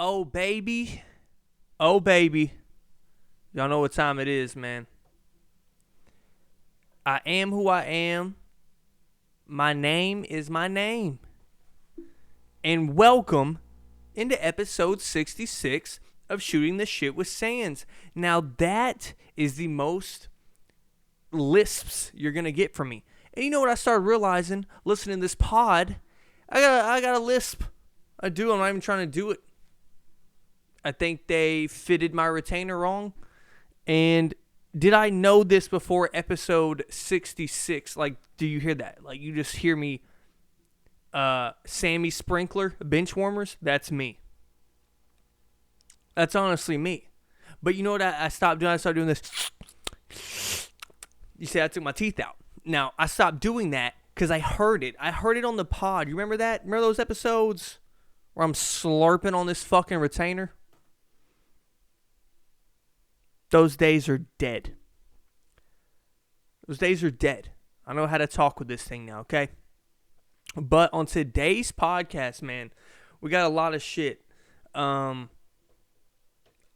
Oh, baby. Oh, baby. Y'all know what time it is, man. I am who I am. My name is my name. And welcome into episode 66 of Shooting the Shit with Sands. Now, that is the most lisps you're going to get from me. And you know what I started realizing? Listening to this pod, I got a lisp. I do. I'm not even trying to do it. I think they fitted my retainer wrong. And did I know this before episode 66? Like, do you hear that? Like, you just hear me, Sammy Sprinkler, bench warmers? That's me. That's honestly me. But you know what I stopped doing? I started doing this. You see, I took my teeth out. Now, I stopped doing that because I heard it. I heard it on the pod. You remember that? Remember those episodes where I'm slurping on this fucking retainer? Those days are dead. Those days are dead. I know how to talk with this thing now, okay? But on today's podcast, man, we got a lot of shit. I'm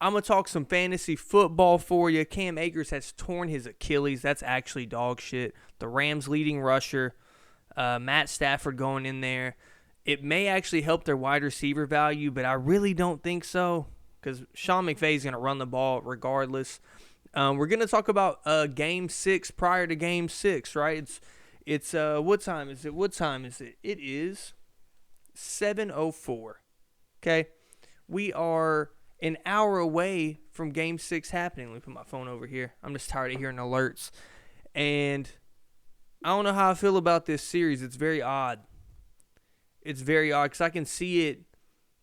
going to talk some fantasy football for you. Cam Akers has torn his Achilles. That's actually dog shit. The Rams' leading rusher, Matt Stafford going in there. It may actually help their wide receiver value, but I really don't think so because Sean McVay is going to run the ball regardless. We're going to talk about Game 6 prior to Game 6, right? It's what time is it? It is 7:04, okay? We are an hour away from Game 6 happening. Let me put my phone over here. I'm just tired of hearing alerts. And I don't know how I feel about this series. It's very odd. It's very odd because I can see it.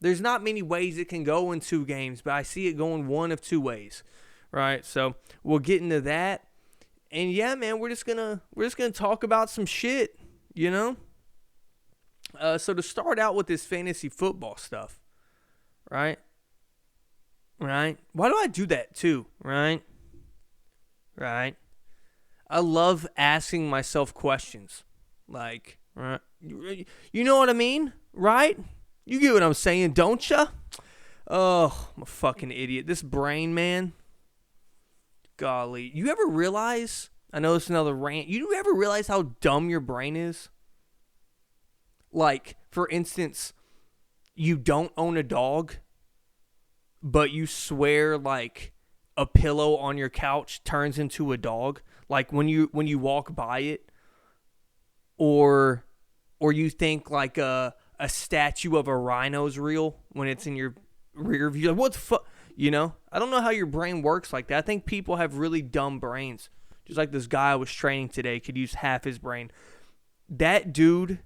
There's not many ways it can go in two games, but I see it going one of two ways, right? So we'll get into that. And yeah, man, we're just gonna talk about some shit, you know? So to start out with this fantasy football stuff, right? Right? Why do I do that too? Right? Right? I love asking myself questions. Like, right? You know what I mean? Right? You get what I'm saying, don't ya? Oh, I'm a fucking idiot. This brain, man. Golly. You ever realize, I know it's another rant, you ever realize how dumb your brain is? Like, for instance, you don't own a dog, but you swear like a pillow on your couch turns into a dog, like when you walk by it, or you think like a statue of a rhino's real when it's in your rear view. Like, what the fuck? You know, I don't know how your brain works like that. I think people have really dumb brains. Just like this guy I was training today could use half his brain. That dude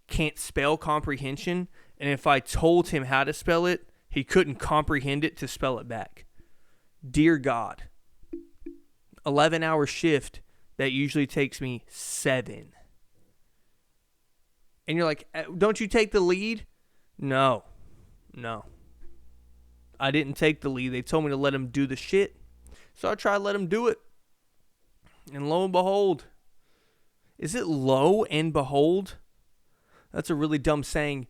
can't spell comprehension, and if I told him how to spell it, he couldn't comprehend it to spell it back. Dear God. 11-hour shift that usually takes me 7. And you're like, don't you take the lead? No. I didn't take the lead. They told me to let him do the shit. So I tried to let him do it. And lo and behold. Is it lo and behold? That's a really dumb saying.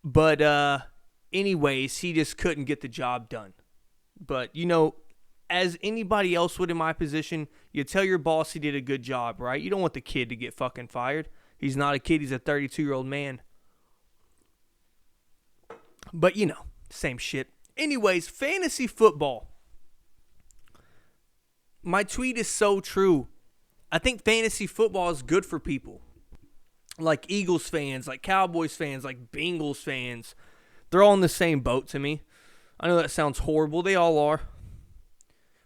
But, anyways, he just couldn't get the job done. But, you know, as anybody else would in my position, you tell your boss he did a good job, right? You don't want the kid to get fucking fired. He's not a kid. He's a 32-year-old man. But, you know, same shit. Anyways, fantasy football. My tweet is so true. I think fantasy football is good for people. Like Eagles fans, like Cowboys fans, like Bengals fans. They're all in the same boat to me. I know that sounds horrible. They all are.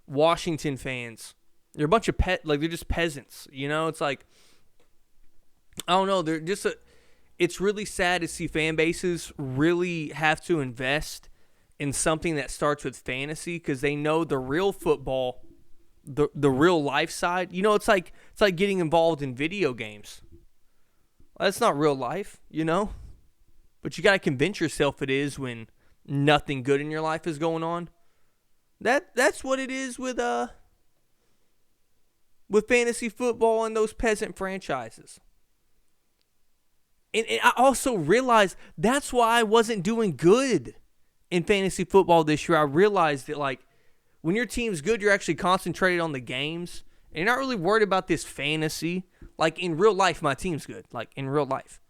Washington fans. They're a bunch of they're just peasants. You know, it's like, I don't know. They're just it's really sad to see fan bases really have to invest in something that starts with fantasy because they know the real football, the real life side. You know, it's like getting involved in video games. That's not real life, you know? But you got to convince yourself it is when nothing good in your life is going on. That's what it is with fantasy football and those peasant franchises. And I also realized that's why I wasn't doing good in fantasy football this year, I realized that, like, when your team's good, you're actually concentrated on the games. And you're not really worried about this fantasy. Like, in real life, my team's good. Like, in real life.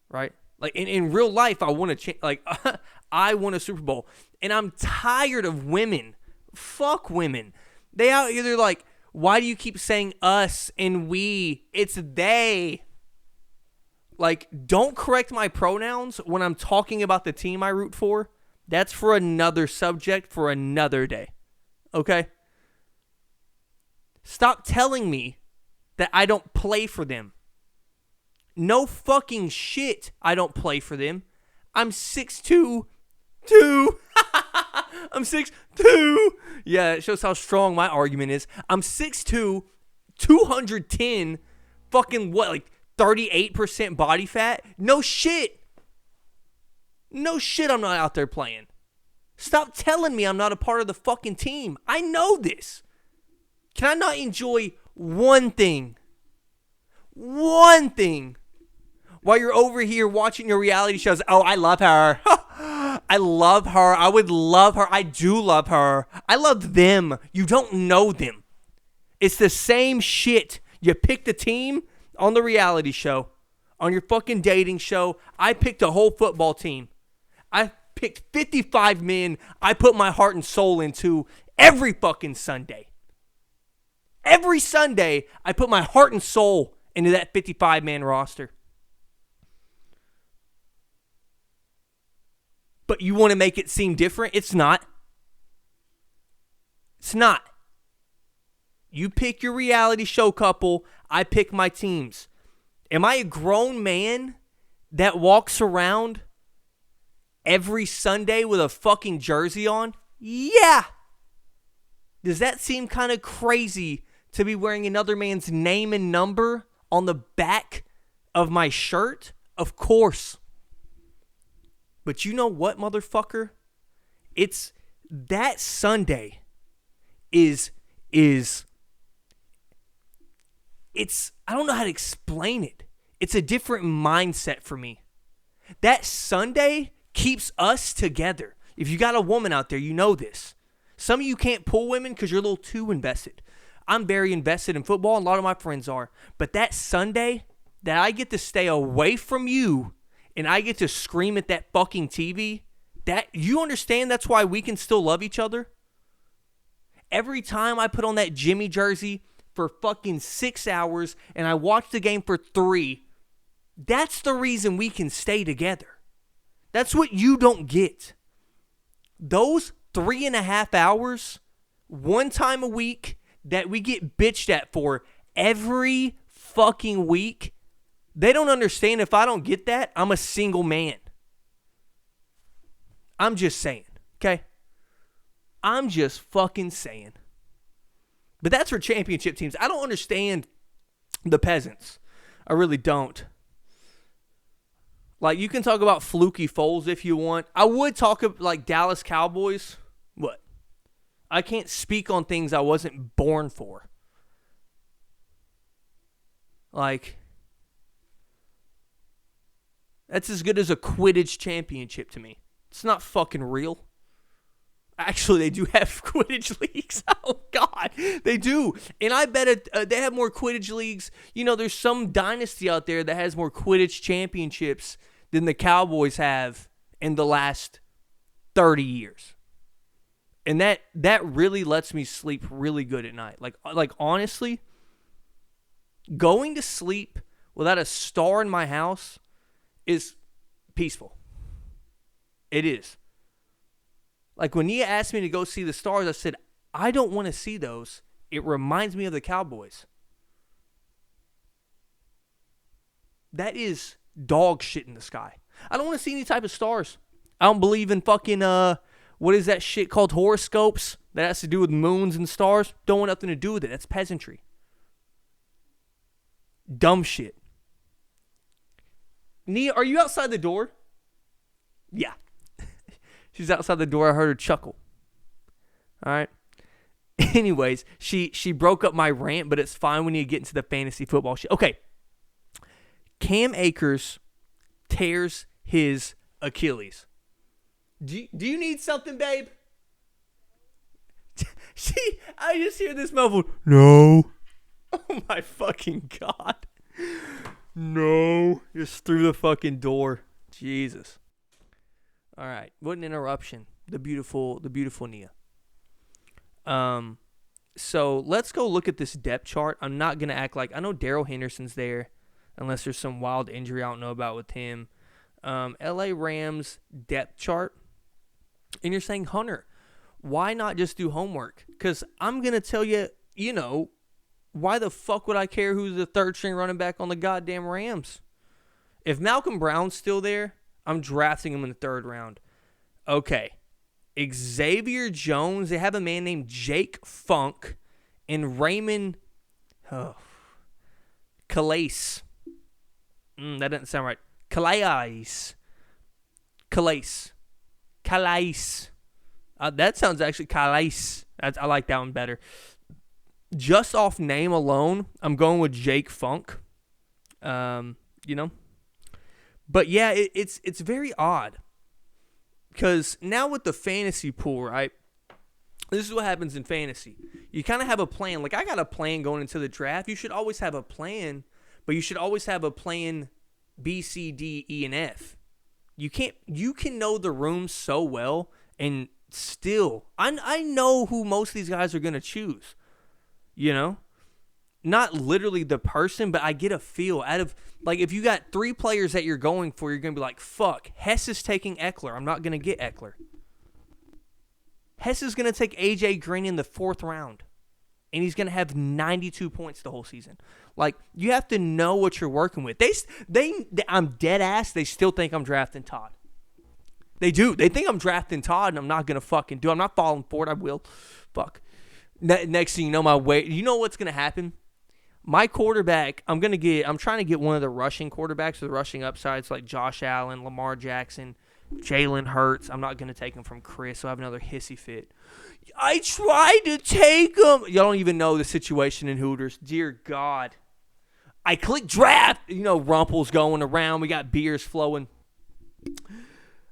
Right? Like, in real life, I want to I won a Super Bowl. And I'm tired of women. Fuck women. They out here, they're like, why do you keep saying us and we? It's they. Like, don't correct my pronouns when I'm talking about the team I root for. That's for another subject for another day. Okay? Stop telling me that I don't play for them. No fucking shit I don't play for them. I'm 6'2". I'm 6'2". Yeah, it shows how strong my argument is. I'm 6'2", 210, fucking what, like 38% body fat? No shit. No shit I'm not out there playing. Stop telling me I'm not a part of the fucking team. I know this. Can I not enjoy one thing? One thing. While you're over here watching your reality shows. Oh, I love her. I love her. I would love her. I do love her. I love them. You don't know them. It's the same shit. You pick the team on the reality show. On your fucking dating show. I picked a whole football team. I picked 55 men I put my heart and soul into every fucking Sunday. Every Sunday, I put my heart and soul into that 55-man roster. But you want to make it seem different? It's not. It's not. You pick your reality show couple. I pick my teams. Am I a grown man that walks around every Sunday with a fucking jersey on? Yeah. Does that seem kind of crazy to be wearing another man's name and number on the back of my shirt? Of course. But you know what, motherfucker? It's that Sunday is I don't know how to explain it. It's a different mindset for me. That Sunday keeps us together. If you got a woman out there, you know this. Some of you can't pull women because you're a little too invested. I'm very invested in football, and a lot of my friends are. But that Sunday that I get to stay away from you and I get to scream at that fucking TV, that you understand that's why we can still love each other? Every time I put on that Jimmy jersey for fucking 6 hours and I watch the game for 3, that's the reason we can stay together. That's what you don't get. Those 3.5 hours, one time a week, that we get bitched at for every fucking week, they don't understand. If I don't get that, I'm a single man. I'm just saying, okay? I'm just fucking saying. But that's for championship teams. I don't understand the peasants. I really don't. Like, you can talk about fluky Foles if you want. I would talk about, like, Dallas Cowboys. What? I can't speak on things I wasn't born for. Like, that's as good as a Quidditch championship to me. It's not fucking real. Actually, they do have Quidditch leagues. Oh, God. They do. And I bet they have more Quidditch leagues. You know, there's some dynasty out there that has more Quidditch championships than the Cowboys have in the last 30 years. And that really lets me sleep really good at night. Like honestly, going to sleep without a star in my house is peaceful. It is. Like, when Nia asked me to go see the stars, I said, I don't want to see those. It reminds me of the Cowboys. That is dog shit in the sky. I don't want to see any type of stars. I don't believe in fucking, what is that shit called, horoscopes? That has to do with moons and stars. Don't want nothing to do with it. That's peasantry. Dumb shit. Nia, are you outside the door? Yeah. She's outside the door. I heard her chuckle. All right. Anyways, she broke up my rant, but it's fine when you get into the fantasy football shit. Okay. Cam Akers tears his Achilles. Do you need something, babe? I just hear this muffled, no. Oh my fucking God. No. Just through the fucking door. Jesus. All right. What an interruption. The beautiful Nia. So let's go look at this depth chart. I'm not going to act like, I know Daryl Henderson's there, unless there's some wild injury I don't know about with him. LA Rams depth chart. And you're saying, Hunter, why not just do homework? Because I'm going to tell you, why the fuck would I care who's the third string running back on the goddamn Rams? If Malcolm Brown's still there, I'm drafting him in the third round. Okay. Xavier Jones, they have a man named Jake Funk and Raymond Calais. That doesn't sound right. Calais. That sounds actually Calais. I like that one better. Just off name alone, I'm going with Jake Funk. But yeah, it's very odd. Because now with the fantasy pool, right? This is what happens in fantasy. You kind of have a plan. Like, I got a plan going into the draft. You should always have a plan, but you should always have a plan B, C, D, E, and F. You can know the room so well, and still, I know who most of these guys are going to choose. Not literally the person, but I get a feel out of, like, if you got 3 players that you're going for, you're going to be like, fuck, Hess is taking Eckler. I'm not going to get Eckler. Hess is going to take A.J. Green in the 4th round, and he's going to have 92 points the whole season. Like, you have to know what you're working with. I'm dead ass. They still think I'm drafting Todd. They do. They think I'm drafting Todd, and I'm not going to fucking do it. I'm not falling for it. I will. Fuck. Next thing you know, you know what's going to happen? My quarterback, I'm trying to get one of the rushing quarterbacks with rushing upsides like Josh Allen, Lamar Jackson, Jalen Hurts. I'm not going to take him from Chris, so I have another hissy fit. I tried to take him. Y'all don't even know the situation in Hooters. Dear God. I click draft. Rumple's going around. We got beers flowing.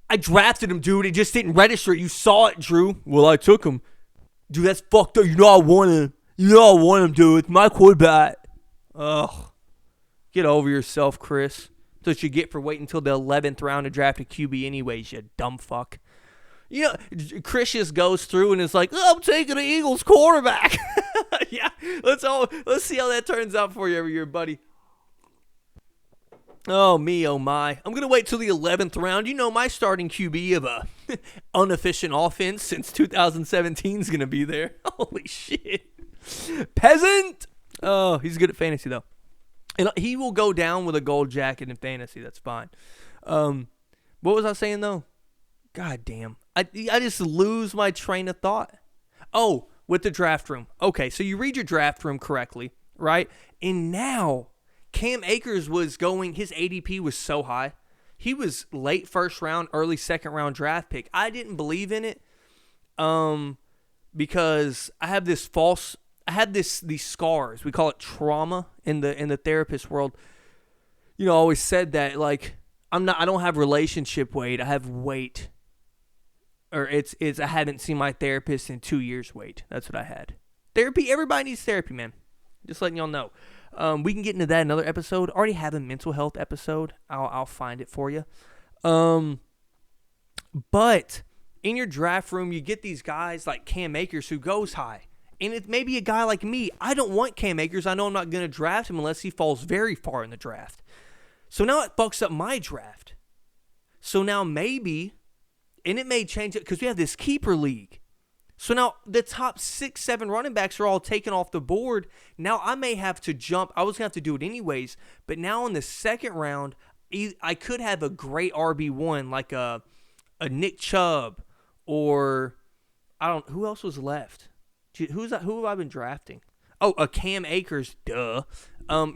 I drafted him, dude. It just didn't register. You saw it, Drew. Well, I took him. Dude, that's fucked up. I want him. I want him, dude. It's my quarterback. Ugh. Get over yourself, Chris. That's what you get for waiting until the 11th round to draft a QB anyways, you dumb fuck. Chris just goes through and is like, I'm taking the Eagles quarterback. Yeah, let's see how that turns out for you every year, buddy. Oh, me, oh, my. I'm going to wait till the 11th round. My starting QB of a inefficient offense since 2017 is going to be there. Holy shit. Peasant. Oh, he's good at fantasy, though. And he will go down with a gold jacket in fantasy. That's fine. What was I saying, though? God damn. I just lose my train of thought. Oh, with the draft room. Okay, so you read your draft room correctly, right? And now Cam Akers his ADP was so high. He was late first round, early second round draft pick. I didn't believe in it because I have these scars. We call it trauma in the therapist world. I always said that, like, I don't have relationship weight. I have weight. Or it's I hadn't seen my therapist in 2 years weight. That's what I had. Therapy, everybody needs therapy, man. Just letting y'all know. We can get into that in another episode. Already have a mental health episode. I'll find it for you. But in your draft room, you get these guys like Cam Akers who goes high. And it may be a guy like me. I don't want Cam Akers. I know I'm not going to draft him unless he falls very far in the draft. So now it fucks up my draft. So now maybe, and it may change it because we have this keeper league. So now the top 6, 7 running backs are all taken off the board. Now I may have to jump. I was going to have to do it anyways. But now in the second round, I could have a great RB1 like a Nick Chubb or who else was left? Who have I been drafting? Oh, a Cam Akers, duh.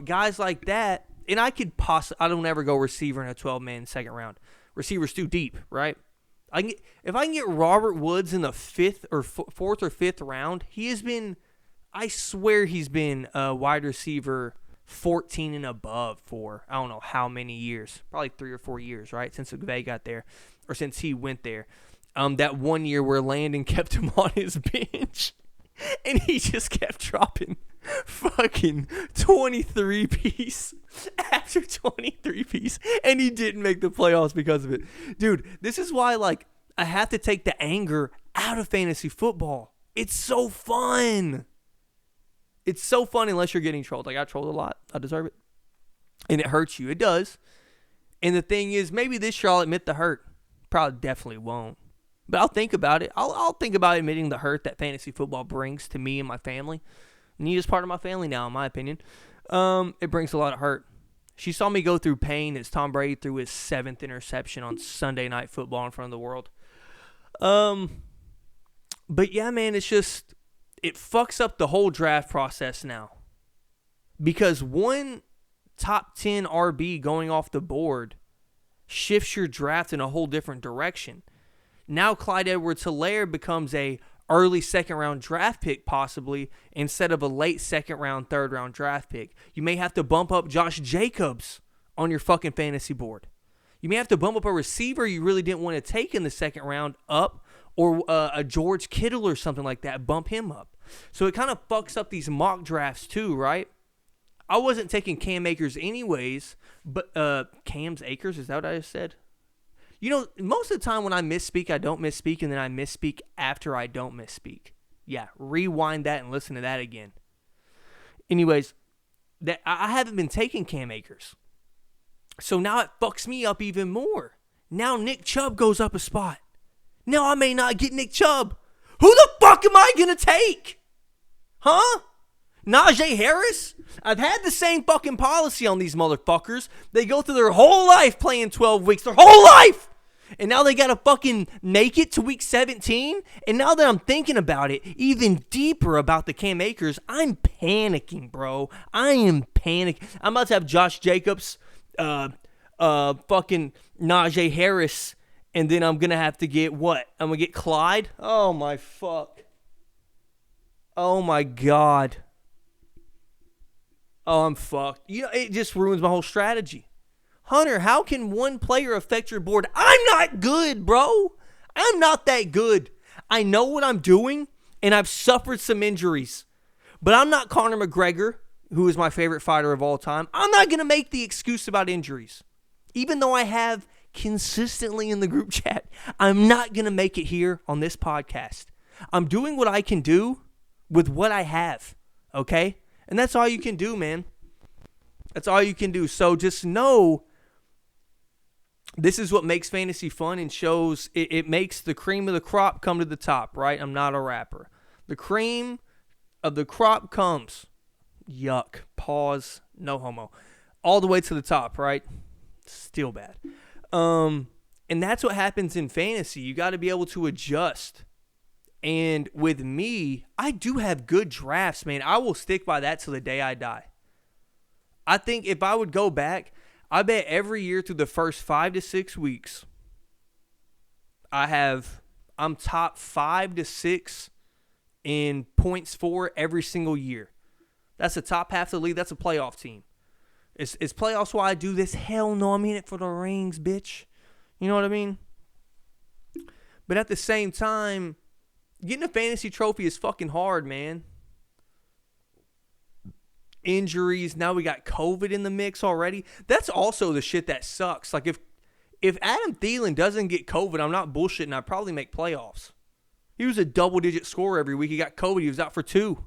Guys like that, and I don't ever go receiver in a 12-man second round. Receiver's too deep, right? If I can get Robert Woods in the 4th or 5th round, I swear he's been a wide receiver 14 and above for I don't know how many years, probably 3 or 4 years, right? Since McVay got there, or since he went there. That one year where Landon kept him on his bench, and he just kept dropping fucking 23 piece after 23 piece, and he didn't make the playoffs because of it. Dude, this is why, like, I have to take the anger out of fantasy football. It's so fun. It's so fun unless you're getting trolled. I got trolled a lot. I deserve it. And it hurts you. It does. And the thing is, maybe this year I'll admit the hurt. Probably definitely won't. But I'll think about it. I'll think about admitting the hurt that fantasy football brings to me and my family. Nia's part of my family now, in my opinion. It brings a lot of hurt. She saw me go through pain as Tom Brady threw his 7th interception on Sunday Night Football in front of the world. But yeah, man, it's just, it fucks up the whole draft process now. Because one top 10 RB going off the board shifts your draft in a whole different direction. Now Clyde Edwards-Helaire becomes a early second-round draft pick possibly instead of a late second-round, third-round draft pick. You may have to bump up Josh Jacobs on your fucking fantasy board. You may have to bump up a receiver you really didn't want to take in the second round up, or a George Kittle or something like that. Bump him up. So it kind of fucks up these mock drafts too, right? I wasn't taking Cam Akers anyways, but Cam's Akers, is that what I just said? You know, most of the time when I misspeak, I don't misspeak, and then I misspeak after I don't misspeak. Yeah, rewind that and listen to that again. Anyways, I haven't been taking Cam Akers. So now it fucks me up even more. Now Nick Chubb goes up a spot. Now I may not get Nick Chubb. Who the fuck am I going to take? Huh? Najee Harris? I've had the same fucking policy on these motherfuckers. They go through their whole life playing 12 weeks. Their whole life! And now they got to fucking make it to week 17. And now that I'm thinking about it, even deeper about the Cam Akers, I'm panicking, bro. I am panicking. I'm about to have Josh Jacobs, fucking Najee Harris, and then I'm going to have to get what? I'm going to get Clyde? Oh, my fuck. Oh, my God. Oh, I'm fucked. You know, it just ruins my whole strategy. Hunter, how can one player affect your board? I'm not good, bro. I'm not that good. I know what I'm doing, and I've suffered some injuries. But I'm not Conor McGregor, who is my favorite fighter of all time. I'm not going to make the excuse about injuries. Even though I have consistently in the group chat, I'm not going to make it here on this podcast. I'm doing what I can do with what I have, okay? And that's all you can do, man. That's all you can do. So just know this is what makes fantasy fun and shows it makes the cream of the crop come to the top, right? I'm not a rapper. The cream of the crop comes, yuck, pause, no homo, all the way to the top, right? Still bad. And that's what happens in fantasy. You got to be able to adjust. And with me, I do have good drafts, man. I will stick by that till the day I die. I think if I would go back, I bet every year through the first 5 to 6 weeks, I'm top 5 to 6 in points for every single year. That's the top half of the league. That's a playoff team. Is playoffs why I do this? Hell no, I'm in it for the rings, bitch. You know what I mean? But at the same time, getting a fantasy trophy is fucking hard, man. Injuries. Now we got COVID in the mix already. That's also the shit that sucks. Like, if Adam Thielen doesn't get COVID, I'm not bullshitting, I'd probably make playoffs. He was a double-digit scorer every week. He got COVID. He was out for 2.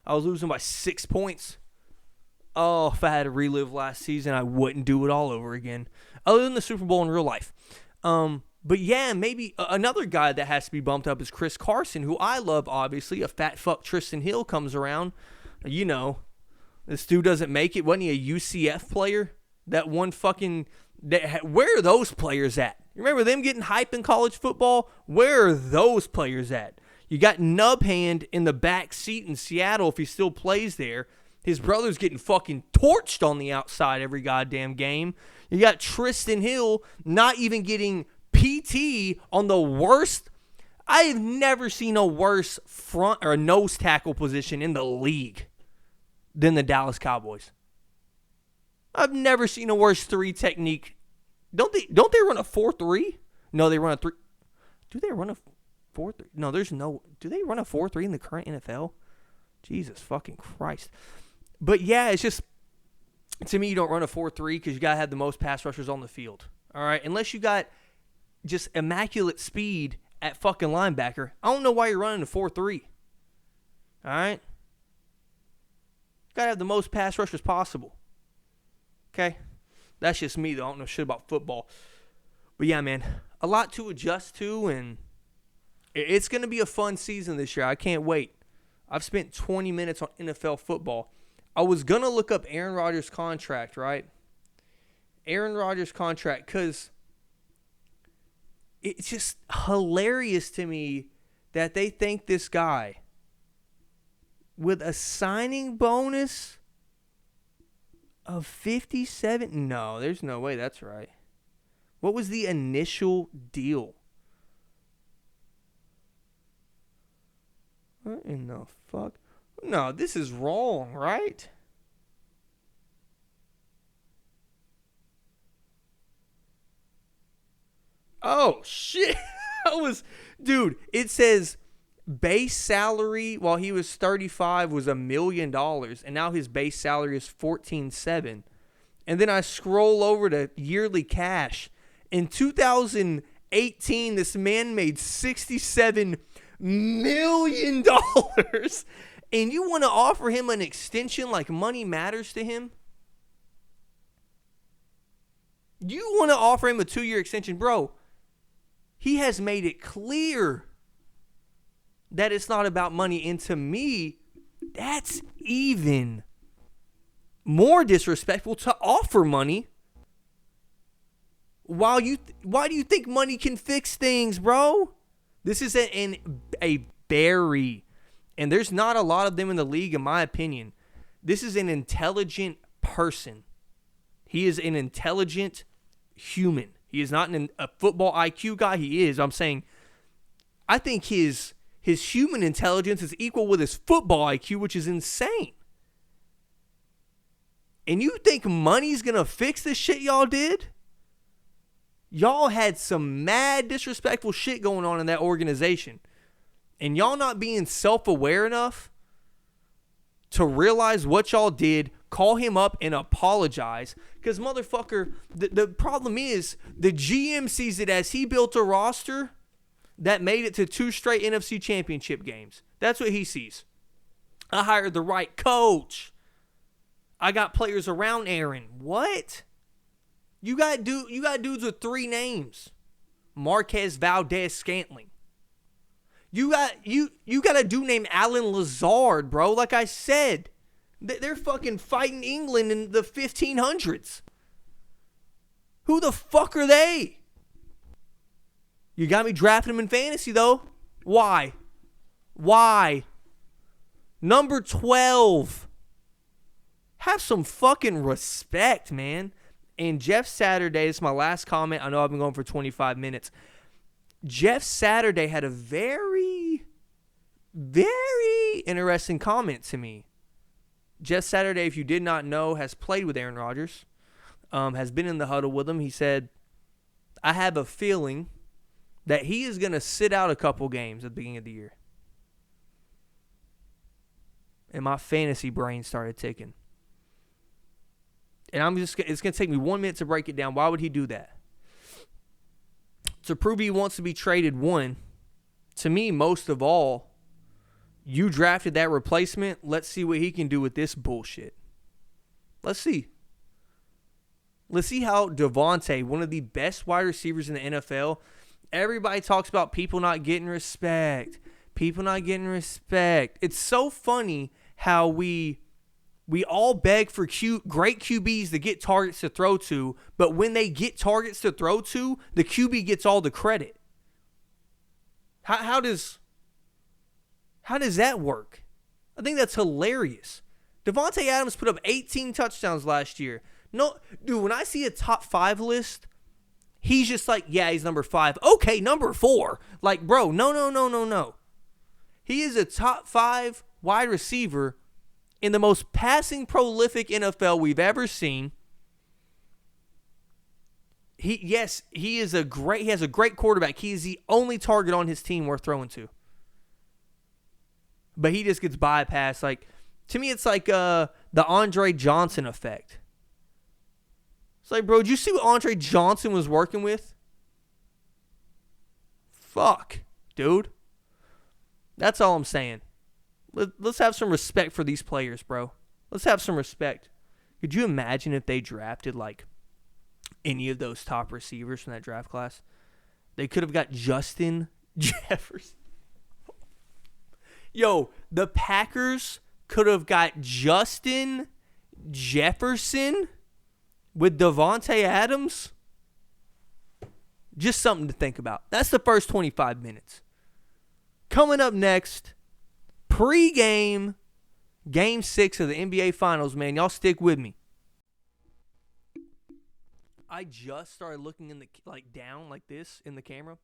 I was losing by 6 points. Oh, if I had to relive last season, I wouldn't do it all over again. Other than the Super Bowl in real life. But yeah, maybe another guy that has to be bumped up is Chris Carson, who I love, obviously. A fat fuck Tristan Hill comes around. You know, this dude doesn't make it. Wasn't he a UCF player? That one fucking... where are those players at? You remember them getting hype in college football? Where are those players at? You got Nubhand in the back seat in Seattle if he still plays there. His brother's getting fucking torched on the outside every goddamn game. You got Tristan Hill not even getting PT on the worst. I have never seen a worse front or nose tackle position in the league than the Dallas Cowboys. I've never seen a worse 3 technique. Don't they run a 4-3? No, they run a Do they run a 4-3? No, there's no. Do they run a 4-3 in the current NFL? Jesus fucking Christ. But yeah, it's just, to me, you don't run a 4-3 because you got to have the most pass rushers on the field. All right? Unless you got just immaculate speed at fucking linebacker, I don't know why you're running a 4-3. All right? Got to have the most pass rushers possible. Okay? That's just me, though. I don't know shit about football. But yeah, man, a lot to adjust to, and it's going to be a fun season this year. I can't wait. I've spent 20 minutes on NFL football. I was going to look up Aaron Rodgers' contract, right? Aaron Rodgers' contract, because it's just hilarious to me that they think this guy with a signing bonus of 57. No, there's no way that's right. What was the initial deal? What in the fuck? No, this is wrong, right? Oh, shit. Dude, it says base salary while he was 35 was $1 million, and now his base salary is 14.7. And then I scroll over to yearly cash. In 2018, this man made $67 million. And you want to offer him an extension like money matters to him? You want to offer him a 2-year extension? Bro, he has made it clear that it's not about money. And to me, that's even more disrespectful to offer money. Why do you think money can fix things, bro? This is a Barry. And there's not a lot of them in the league, in my opinion. This is an intelligent person. He is an intelligent human. He is not a football IQ guy. He is. I'm saying, I think his human intelligence is equal with his football IQ, which is insane. And you think money's going to fix this shit y'all did? Y'all had some mad disrespectful shit going on in that organization. And y'all not being self-aware enough to realize what y'all did, call him up and apologize. Because, motherfucker, the problem is the GM sees it as he built a roster that made it to 2 straight NFC championship games. That's what he sees. I hired the right coach. I got players around Aaron. What? You got dudes with 3 names. Marquez Valdez-Scantling. You got a dude named Alan Lazard, bro. Like I said, they're fucking fighting England in the 1500s. Who the fuck are they? You got me drafting them in fantasy, though. Why? Number 12. Have some fucking respect, man. And Jeff Saturday, this is my last comment. I know I've been going for 25 minutes. Jeff Saturday had a very, very interesting comment to me. Jeff Saturday, if you did not know, has played with Aaron Rodgers, has been in the huddle with him. He said, I have a feeling that he is going to sit out a couple games at the beginning of the year. And my fantasy brain started ticking. And it's going to take me 1 minute to break it down. Why would he do that? To prove he wants to be traded, one. To me, most of all, you drafted that replacement. Let's see what he can do with this bullshit. Let's see. Let's see how Devontae, one of the best wide receivers in the NFL, everybody talks about people not getting respect. People not getting respect. It's so funny how we all beg for great QBs to get targets to throw to, but when they get targets to throw to, the QB gets all the credit. How does that work? I think that's hilarious. Devontae Adams put up 18 touchdowns last year. No, dude, when I see a top 5 list, he's just like, yeah, he's number 5. Okay, number 4. Like, bro, no. He is a top 5 wide receiver in the most passing prolific NFL we've ever seen. He has a great quarterback. He is the only target on his team worth throwing to. But he just gets bypassed. Like, to me, it's like the Andre Johnson effect. It's like, bro, did you see what Andre Johnson was working with? Fuck, dude. That's all I'm saying. Let's have some respect for these players, bro. Let's have some respect. Could you imagine if they drafted, like, any of those top receivers from that draft class? They could have got Justin Jefferson. Yo, the Packers could have got Justin Jefferson with Devontae Adams. Just something to think about. That's the first 25 minutes. Coming up next, pre-game, Game 6 of the NBA Finals, man. Y'all stick with me. I just started looking in the down like this in the camera.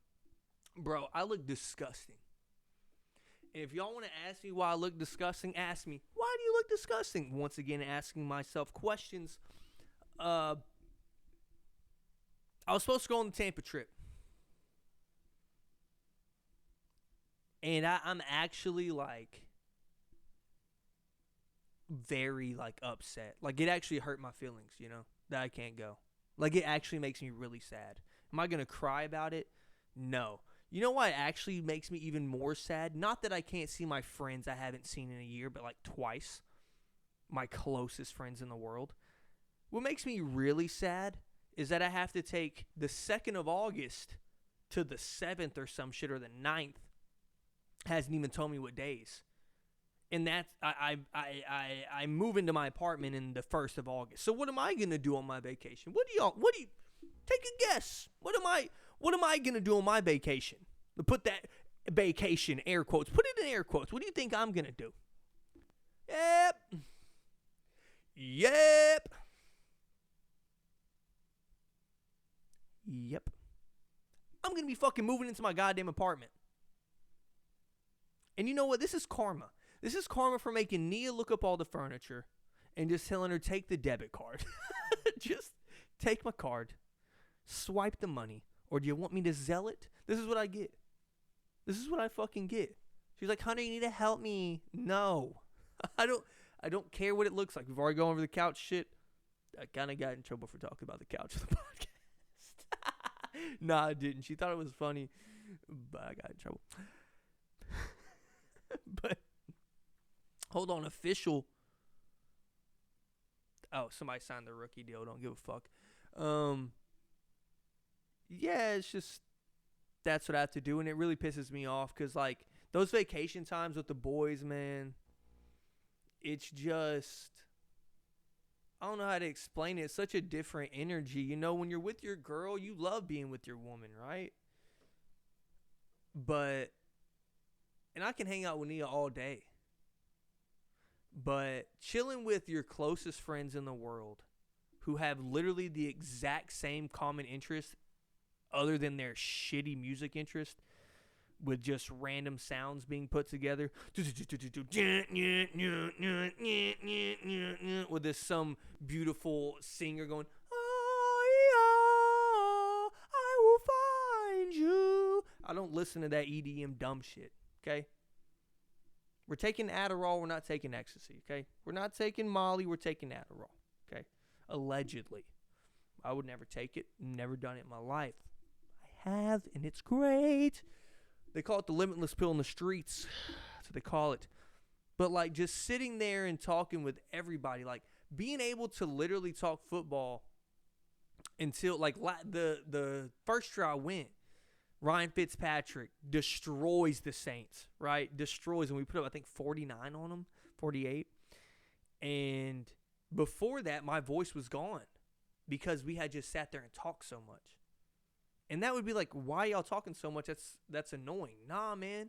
Bro, I look disgusting. And if y'all want to ask me why I look disgusting, ask me, why do you look disgusting? Once again, asking myself questions. I was supposed to go on the Tampa trip. And I'm actually, like, very, like, upset. Like, it actually hurt my feelings, you know, that I can't go. Like, it actually makes me really sad. Am I going to cry about it? No. You know why it actually makes me even more sad? Not that I can't see my friends I haven't seen in a year, but, like, twice. My closest friends in the world. What makes me really sad is that I have to take the 2nd of August to the 7th or some shit, or the 9th. Hasn't even told me what days. And that's I move into my apartment in the 1st of August. So what am I gonna do on my vacation? What do you take a guess? What am I gonna do on my vacation? Put that vacation air quotes. Put it in air quotes. What do you think I'm gonna do? Yep. I'm gonna be fucking moving into my goddamn apartment. And you know what? This is karma. This is karma for making Nia look up all the furniture and just telling her, take the debit card. Just take my card. Swipe the money. Or do you want me to Zelle it? This is what I get. This is what I fucking get. She's like, honey, you need to help me. No. I don't care what it looks like. We've already gone over the couch shit. I kind of got in trouble for talking about the couch on the podcast. Nah, I didn't. She thought it was funny, but I got in trouble. But hold on, official. Oh, somebody signed the rookie deal. Don't give a fuck. Yeah, it's just that's what I have to do, and it really pisses me off because, like, those vacation times with the boys, man, it's just, I don't know how to explain it. It's such a different energy. You know, when you're with your girl, you love being with your woman, right? And I can hang out with Nia all day. But chilling with your closest friends in the world who have literally the exact same common interest other than their shitty music interest with just random sounds being put together with this some beautiful singer going, oh, yeah, I will find you. I don't listen to that EDM dumb shit, okay? We're taking Adderall, we're not taking ecstasy, okay? We're not taking Molly, we're taking Adderall, okay? Allegedly. I would never take it, never done it in my life. I have, and it's great. They call it the limitless pill in the streets. That's what they call it. But, like, just sitting there and talking with everybody, like, being able to literally talk football until, like, the first year I went, Ryan Fitzpatrick destroys the Saints, right? Destroys them. We put up, I think, 49 on them, 48. And before that, my voice was gone because we had just sat there and talked so much. And that would be like, why y'all talking so much? That's annoying. Nah, man.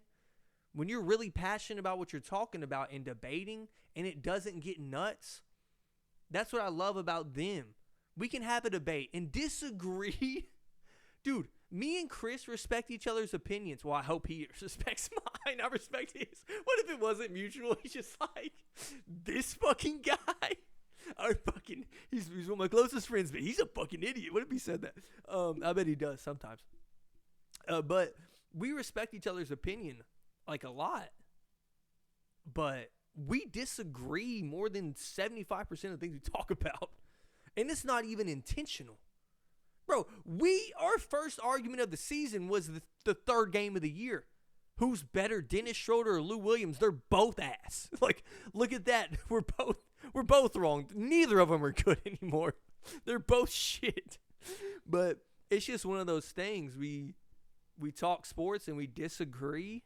When you're really passionate about what you're talking about and debating and it doesn't get nuts, that's what I love about them. We can have a debate and disagree. Dude, me and Chris respect each other's opinions. Well, I hope he respects mine. I respect his. What if it wasn't mutual? He's just like, this fucking guy. He's one of my closest friends, but he's a fucking idiot. What if he said that? I bet he does sometimes. But we respect each other's opinion like a lot. But we disagree more than 75% of the things we talk about. And it's not even intentional. Bro, our first argument of the season was the third game of the year. Who's better, Dennis Schroeder or Lou Williams? They're both ass. Like, look at that. We're both wrong. Neither of them are good anymore. They're both shit. But it's just one of those things. We talk sports and we disagree.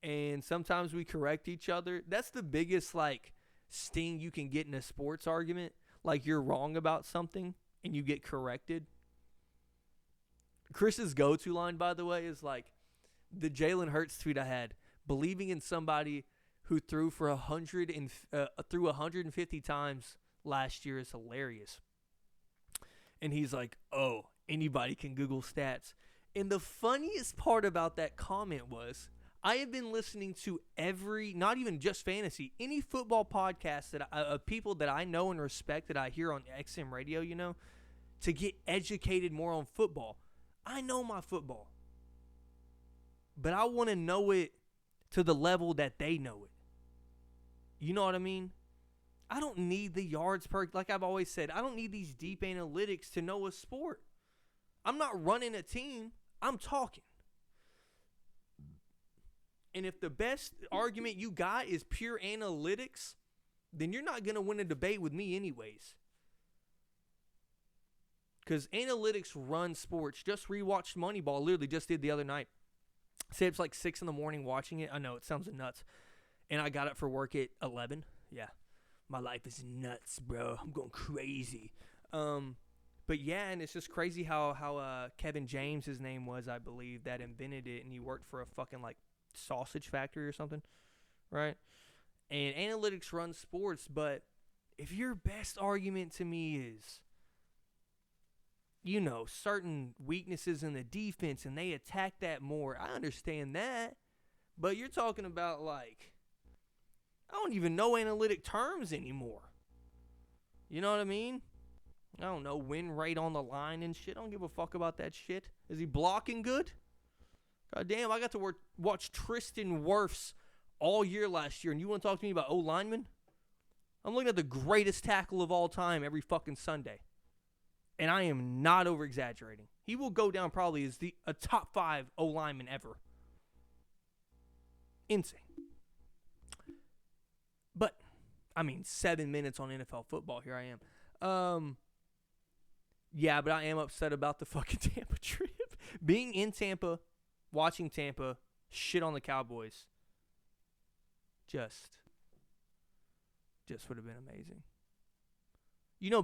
And sometimes we correct each other. That's the biggest, like, sting you can get in a sports argument. Like, you're wrong about something and you get corrected. Chris's go-to line, by the way, is like, the Jalen Hurts tweet I had, believing in somebody who threw 150 times last year is hilarious. And he's like, oh, anybody can Google stats. And the funniest part about that comment was, I have been listening to not even just fantasy, any football podcast that of people that I know and respect that I hear on XM radio, to get educated more on football. I know my football. But I want to know it to the level that they know it. You know what I mean? I don't need the yards per, like I've always said, I don't need these deep analytics to know a sport. I'm not running a team. I'm talking. And if the best argument you got is pure analytics, then you're not going to win a debate with me anyways. Because analytics run sports. Just rewatched Moneyball. Literally just did the other night. Say it's like 6 a.m. watching it. I know, it sounds nuts. And I got up for work at 11. Yeah. My life is nuts, bro. I'm going crazy. But yeah, and it's just crazy how Kevin James, his name was, I believe, that invented it. And he worked for a fucking like sausage factory or something. Right? And analytics run sports. But if your best argument to me is, certain weaknesses in the defense and they attack that more, I understand that. But you're talking about, like, I don't even know analytic terms anymore. You know what I mean? I don't know, win rate on the line and shit. I don't give a fuck about that shit. Is he blocking good? God damn, I got to watch Tristan Wirfs all year last year, and you want to talk to me about O-lineman? I'm looking at the greatest tackle of all time every fucking Sunday. And I am not over-exaggerating. He will go down probably as a top 5 O-lineman ever. Insane. But, 7 minutes on NFL football. Here I am. Yeah, but I am upset about the fucking Tampa trip. Being in Tampa, watching Tampa, shit on the Cowboys. Just would have been amazing.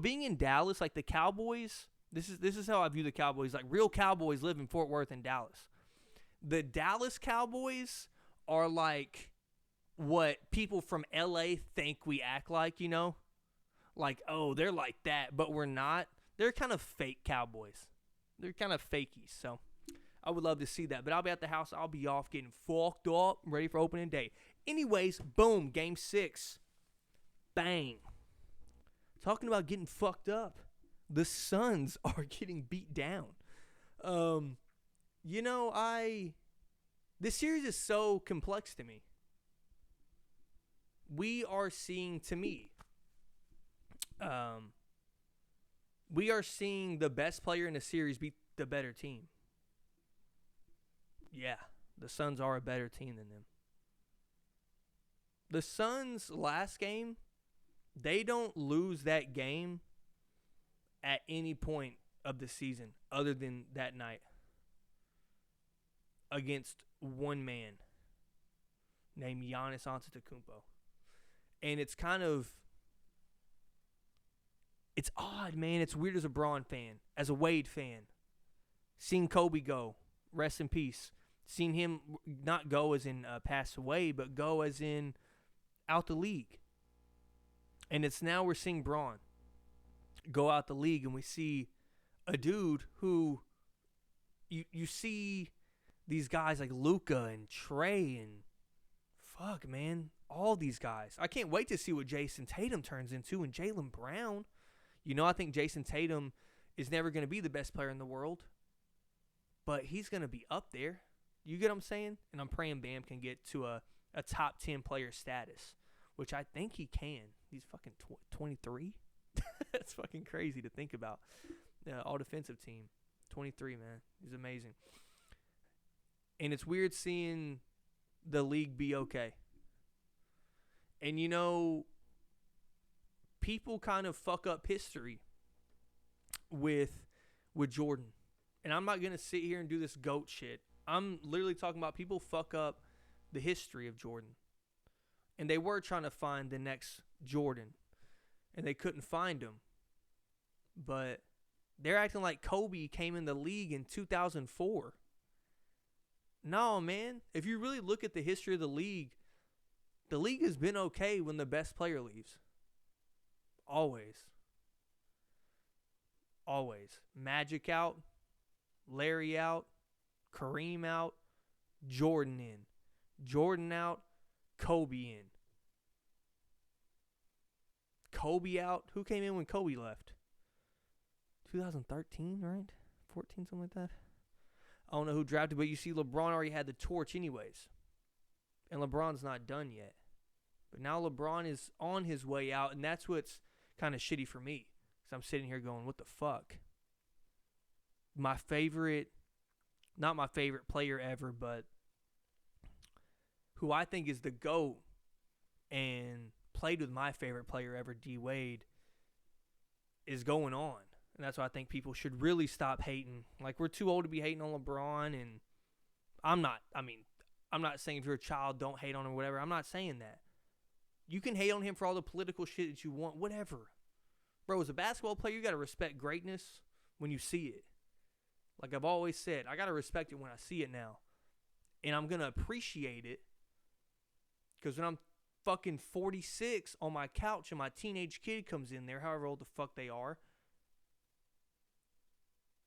Being in Dallas, like the Cowboys, this is how I view the Cowboys. Like, real Cowboys live in Fort Worth and Dallas. The Dallas Cowboys are like what people from LA think we act like, Like, oh, they're like that, but we're not. They're kind of fake Cowboys. They're kind of fakies, so I would love to see that. But I'll be at the house. I'll be off getting fucked up, ready for opening day. Anyways, boom, Game 6. Bang. Talking about getting fucked up. The Suns are getting beat down. This series is so complex to me. We are seeing, to me, we are seeing the best player in the series beat the better team. Yeah, the Suns are a better team than them. The Suns' last game, they don't lose that game at any point of the season other than that night against one man named Giannis Antetokounmpo. And it's odd, man. It's weird as a Braun fan, as a Wade fan. Seeing Kobe go, rest in peace. Seeing him not go as in pass away, but go as in out the league. And it's now we're seeing Braun go out the league, and we see a dude who you see these guys like Luka and Trey and fuck, man. All these guys. I can't wait to see what Jason Tatum turns into and Jaylen Brown. I think Jason Tatum is never going to be the best player in the world, but he's going to be up there. You get what I'm saying? And I'm praying Bam can get to a top 10 player status, which I think he can. He's fucking 23. That's fucking crazy to think about. All defensive team. 23, man. He's amazing. And it's weird seeing the league be okay. And people kind of fuck up history with Jordan. And I'm not going to sit here and do this GOAT shit. I'm literally talking about people fuck up the history of Jordan. And they were trying to find the next Jordan. And they couldn't find him. But they're acting like Kobe came in the league in 2004. No, man. If you really look at the history of the league has been okay when the best player leaves. Always. Always. Magic out. Larry out. Kareem out. Jordan in. Jordan out. Kobe in. Kobe out. Who came in when Kobe left? 2013, right? 14, something like that. I don't know who drafted, but you see LeBron already had the torch anyways. And LeBron's not done yet. But now LeBron is on his way out, and that's what's kind of shitty for me. Because I'm sitting here going, what the fuck? My favorite, not my favorite player ever, but who I think is the GOAT and played with my favorite player ever, D. Wade, is going on. And that's why I think people should really stop hating. Like, we're too old to be hating on LeBron, and I'm not saying if you're a child, don't hate on him or whatever. I'm not saying that. You can hate on him for all the political shit that you want, whatever. Bro, as a basketball player, you got to respect greatness when you see it. Like I've always said, I got to respect it when I see it now. And I'm going to appreciate it. Because when I'm fucking 46 on my couch and my teenage kid comes in there, however old the fuck they are,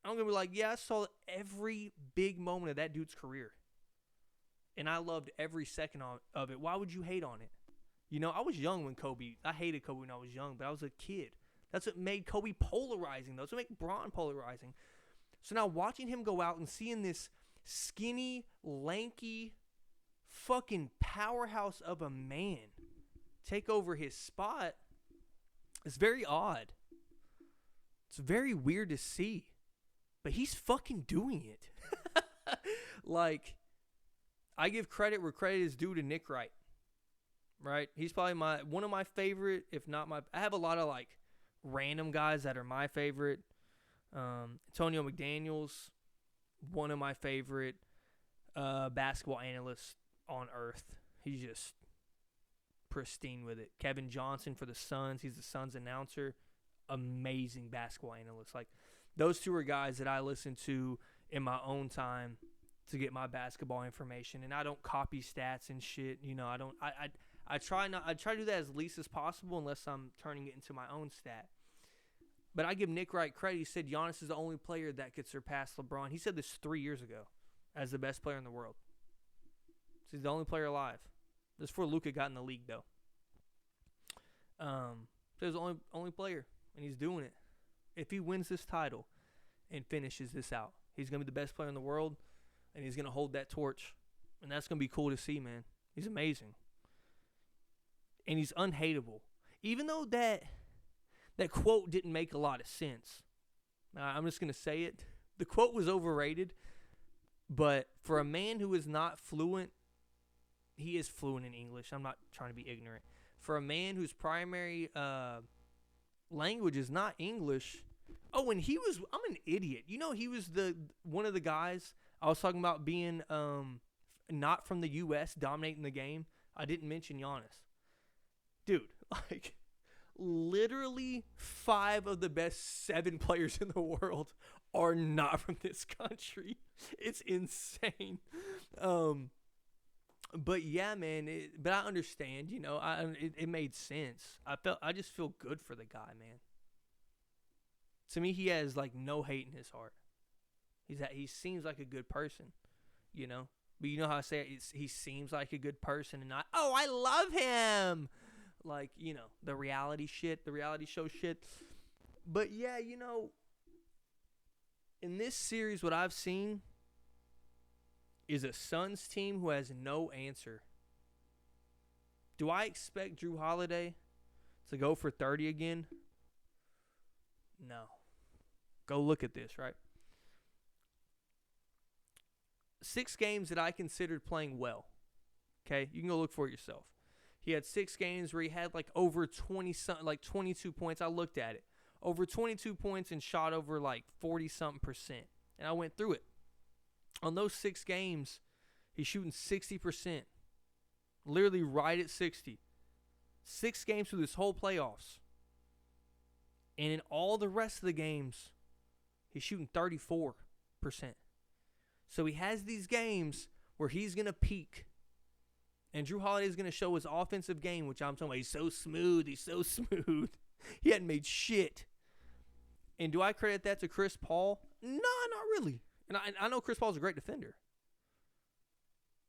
I'm going to be like, yeah, I saw every big moment of that dude's career. And I loved every second of it. Why would you hate on it? I was young when I hated Kobe when I was young, but I was a kid. That's what made Kobe polarizing, though. That's what made Bron polarizing. So now watching him go out and seeing this skinny, lanky, fucking powerhouse of a man take over his spot is very odd. It's very weird to see. But he's fucking doing it. Like, I give credit where credit is due to Nick Wright. Right? He's probably one of my favorite, if not my... I have a lot of, like, random guys that are my favorite. Antonio McDaniels, one of my favorite basketball analysts on earth. He's just pristine with it. Kevin Johnson for the Suns. He's the Suns announcer. Amazing basketball analyst. Like, those two are guys that I listen to in my own time to get my basketball information, and I don't copy stats and shit. I try to do that as least as possible unless I'm turning it into my own stat. But I give Nick Wright credit. He said Giannis is the only player that could surpass LeBron. He said this 3 years ago as the best player in the world. So he's the only player alive. This is before Luka got in the league, though. So he's the only player, and he's doing it. If he wins this title and finishes this out, he's going to be the best player in the world, and he's going to hold that torch. And that's going to be cool to see, man. He's amazing. And he's unhateable. Even though that quote didn't make a lot of sense. I'm just going to say it. The quote was overrated. But for a man who is not fluent, he is fluent in English. I'm not trying to be ignorant. For a man whose primary language is not English. Oh, and I'm an idiot. He was one of the guys I was talking about being not from the U.S. dominating the game. I didn't mention Giannis. Dude, like, literally 5 of the best 7 players in the world are not from this country. It's insane. But yeah, man, but I understand, it made sense. I just feel good for the guy, man. To me, he has like no hate in his heart. He seems like a good person, But you know how I say it, he seems like a good person and not, oh, I love him. Like, the reality shit, the reality show shit. But yeah, in this series, what I've seen is a Suns team who has no answer. Do I expect Drew Holiday to go for 30 again? No. Go look at this, right? 6 games that I considered playing well. Okay? You can go look for it yourself. He had 6 games where he had like over 22 points. I looked at it. Over 22 points and shot over like 40-something%. And I went through it. On those 6 games, he's shooting 60%. Literally right at 60. 6 games through this whole playoffs. And in all the rest of the games, he's shooting 34%. So he has these games where he's going to peak. And Drew Holiday is going to show his offensive game, which I'm talking about. He's so smooth. He's so smooth. He hadn't made shit. And do I credit that to Chris Paul? No, not really. And I know Chris Paul's a great defender.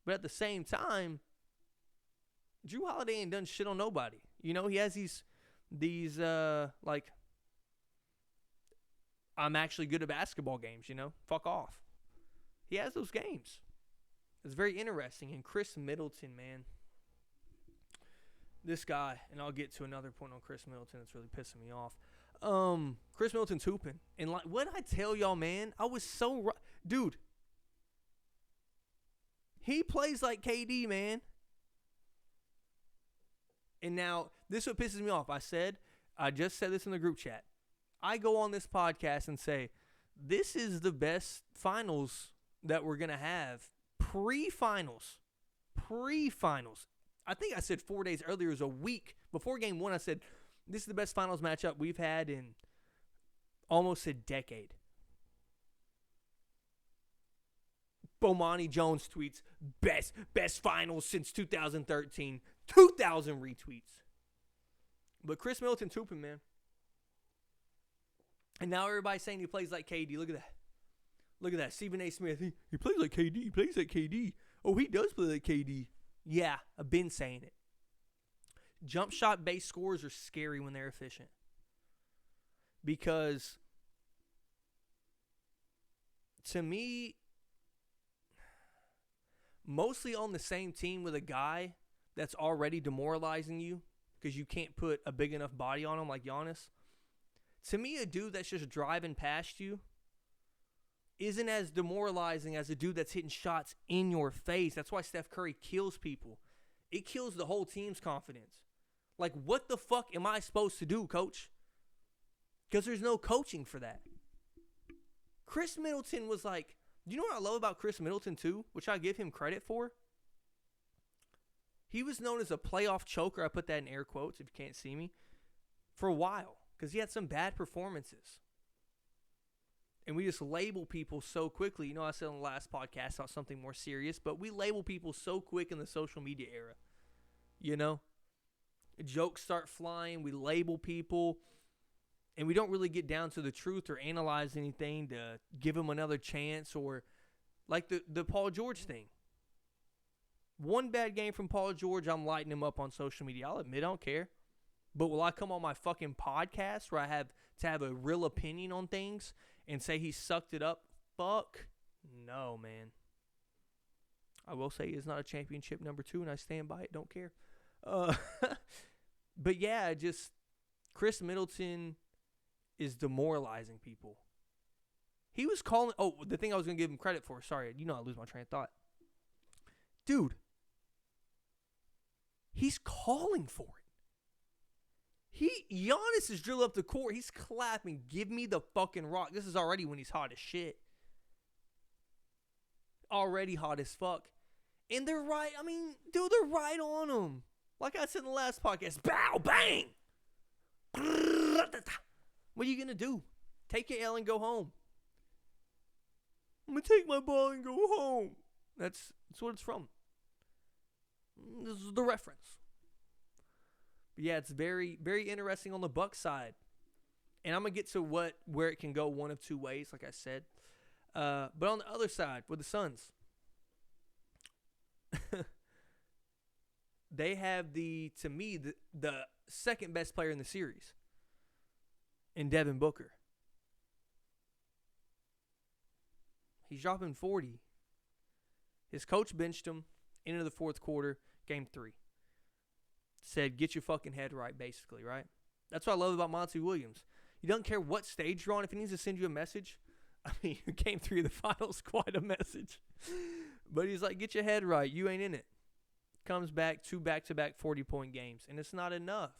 But at the same time, Drew Holiday ain't done shit on nobody. He has these like, I'm actually good at basketball games, Fuck off. He has those games. It's very interesting. And Chris Middleton, man. This guy, and I'll get to another point on Chris Middleton that's really pissing me off. Chris Middleton's hooping. And like, what did I tell y'all, man? I was so dude. He plays like KD, man. And now, this is what pisses me off. I just said this in the group chat. I go on this podcast and say, this is the best finals that we're going to have. Pre-finals. I think I said 4 days earlier, it was a week before game 1. I said, this is the best finals matchup we've had in almost a decade. Bomani Jones tweets, best finals since 2013. 2,000 retweets. But Chris Middleton's hooping, man. And now everybody's saying he plays like KD. Look at that. Stephen A. Smith. He plays like KD. Oh, he does play like KD. Yeah, I've been saying it. Jump shot based scores are scary when they're efficient. Because to me, mostly on the same team with a guy that's already demoralizing you because you can't put a big enough body on him like Giannis. To me, a dude that's just driving past you isn't as demoralizing as a dude that's hitting shots in your face. That's why Steph Curry kills people. It kills the whole team's confidence. Like, what the fuck am I supposed to do, coach? Because there's no coaching for that. Chris Middleton was like, you know what I love about Chris Middleton too, which I give him credit for? He was known as a playoff choker. I put that in air quotes if you can't see me. For a while. Because he had some bad performances. And we just label people so quickly. I said on the last podcast about something more serious, but we label people so quick in the social media era. Jokes start flying. We label people. And we don't really get down to the truth or analyze anything to give them another chance. Or like the Paul George thing. One bad game from Paul George, I'm lighting him up on social media. I'll admit I don't care. But will I come on my fucking podcast where I have to have a real opinion on things and say he sucked it up? Fuck. No, man. I will say it's not a championship number 2, and I stand by it. Don't care. But yeah, Chris Middleton is demoralizing people. He was calling... Oh, the thing I was going to give him credit for. Sorry, I lose my train of thought. Dude. He's calling for it. Giannis is drilled up the court. He's clapping. Give me the fucking rock. This is already when he's hot as shit. Already hot as fuck. And they're right. Dude, they're right on him. Like I said in the last podcast. Bow, bang. What are you going to do? Take your L and go home. I'm going to take my ball and go home. That's what it's from. This is the reference. Yeah, it's very, very interesting on the Bucks side. And I'm going to get to where it can go one of two ways, like I said. But on the other side, with the Suns, they have to me, the second best player in the series in Devin Booker. He's dropping 40. His coach benched him into the fourth quarter, game 3. Said, get your fucking head right, basically, right? That's what I love about Monty Williams. He doesn't care what stage you're on. If he needs to send you a message, I mean, game 3 of the finals, quite a message. But he's like, get your head right. You ain't in it. Comes back, 2 back-to-back 40-point games, and it's not enough.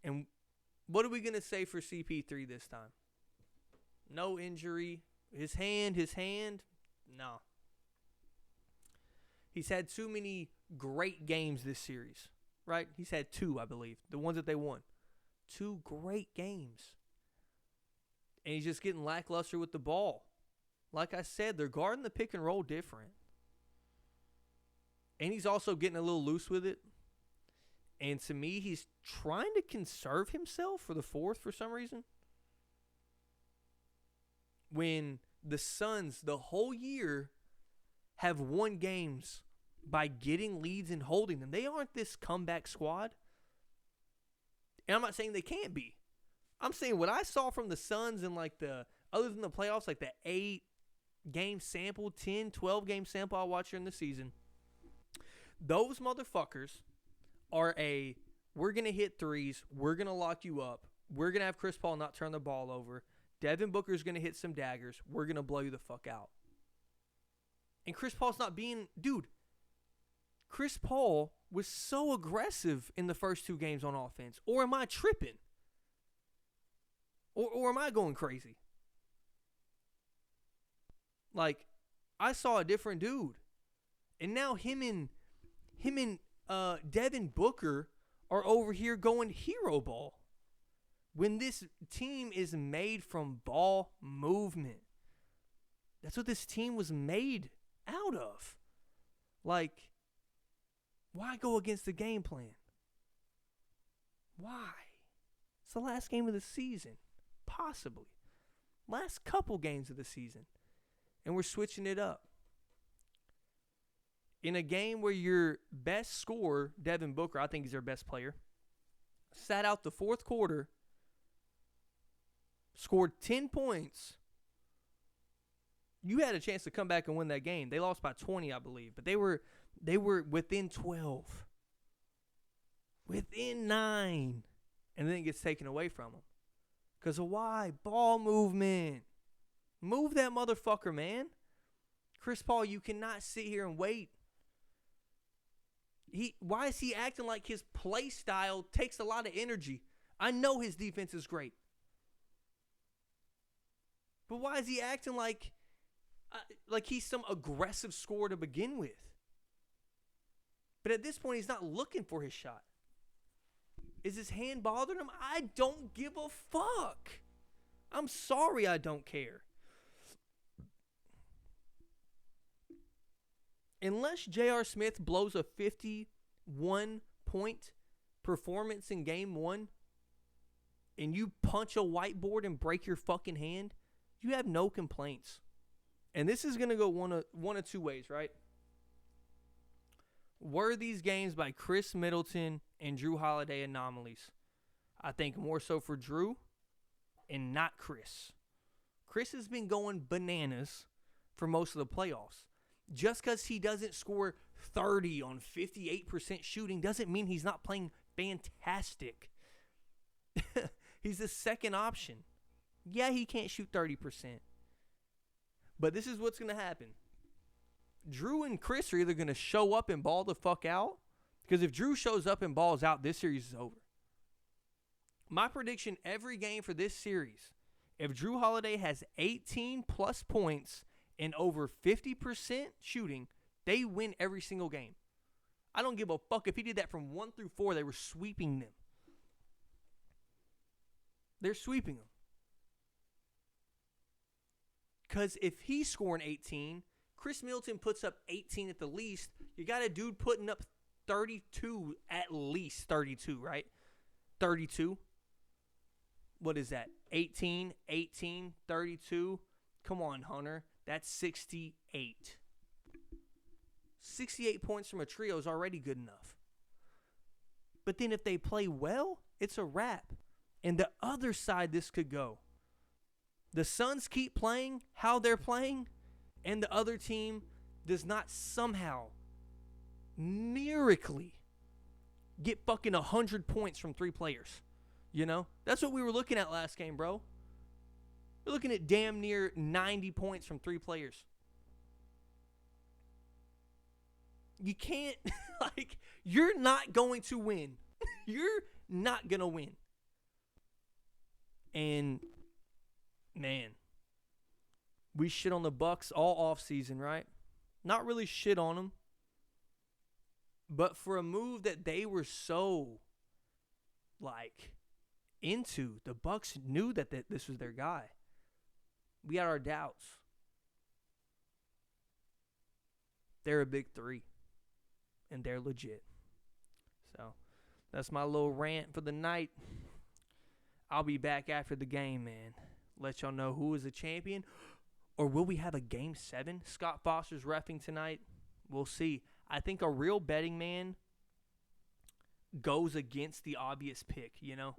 And what are we going to say for CP3 this time? No injury. His hand, no. He's had too many great games this series, right? He's had 2, I believe, the ones that they won. 2 great games. And he's just getting lackluster with the ball. Like I said, they're guarding the pick and roll different. And he's also getting a little loose with it. And to me, he's trying to conserve himself for the fourth for some reason. When the Suns, the whole year, have won games by getting leads and holding them. They aren't this comeback squad. And I'm not saying they can't be. I'm saying what I saw from the Suns in other than the playoffs, like the 8-game sample, 10, 12-game sample I watched during the season, those motherfuckers are we're going to hit threes, we're going to lock you up, we're going to have Chris Paul not turn the ball over, Devin Booker's going to hit some daggers, we're going to blow you the fuck out. And Chris Paul's not being... Dude, Chris Paul was so aggressive in the first 2 games on offense. Or am I tripping? Or am I going crazy? Like, I saw a different dude. And now him and Devin Booker are over here going hero ball. When this team is made from ball movement. That's what this team was made out of. Like, why go against the game plan? Why? It's the last game of the season. Possibly. Last couple games of the season. And we're switching it up. In a game where your best scorer, Devin Booker, I think he's their best player, sat out the fourth quarter, scored 10 points. You had a chance to come back and win that game. They lost by 20, I believe. But they were within 12. Within 9. And then it gets taken away from them. Because of why? Ball movement. Move that motherfucker, man. Chris Paul, you cannot sit here and wait. Why is he acting like his play style takes a lot of energy? I know his defense is great. But why is he acting like he's some aggressive scorer to begin with? But at this point, he's not looking for his shot. Is his hand bothering him? I don't give a fuck. I'm sorry, I don't care. Unless J.R. Smith blows a 51-point performance in game 1 and you punch a whiteboard and break your fucking hand, you have no complaints. And this is going to go one of 2 ways, right? Were these games by Chris Middleton and Drew Holiday anomalies? I think more so for Drew and not Chris. Chris has been going bananas for most of the playoffs. Just because he doesn't score 30 on 58% shooting doesn't mean he's not playing fantastic. He's the second option. Yeah, he can't shoot 30%. But this is what's going to happen. Drew and Chris are either going to show up and ball the fuck out. Because if Drew shows up and balls out, this series is over. My prediction every game for this series, if Drew Holiday has 18 plus points and over 50% shooting, they win every single game. I don't give a fuck if he did that from 1 through 4. They were sweeping them. They're sweeping them. Because if he's scoring 18, Chris Middleton puts up 18 at the least. You got a dude putting up 32, at least 32, right? 32. What is that? 18, 32. Come on, Hunter. That's 68. 68 points from a trio is already good enough. But then if they play well, it's a wrap. And the other side this could go. The Suns keep playing how they're playing, and the other team does not somehow, miraculously, get fucking 100 points from 3 players. You know? That's what we were looking at last game, bro. We're looking at damn near 90 points from 3 players. You can't, you're not going to win. You're not going to win. And, man, we shit on the Bucks all offseason, right? Not really shit on them. But for a move that they were so, into, the Bucks knew that this was their guy. We had our doubts. They're a big 3. And they're legit. So, that's my little rant for the night. I'll be back after the game, man. Let y'all know who is the champion. Or will we have a Game 7? Scott Foster's reffing tonight. We'll see. I think a real betting man goes against the obvious pick, you know?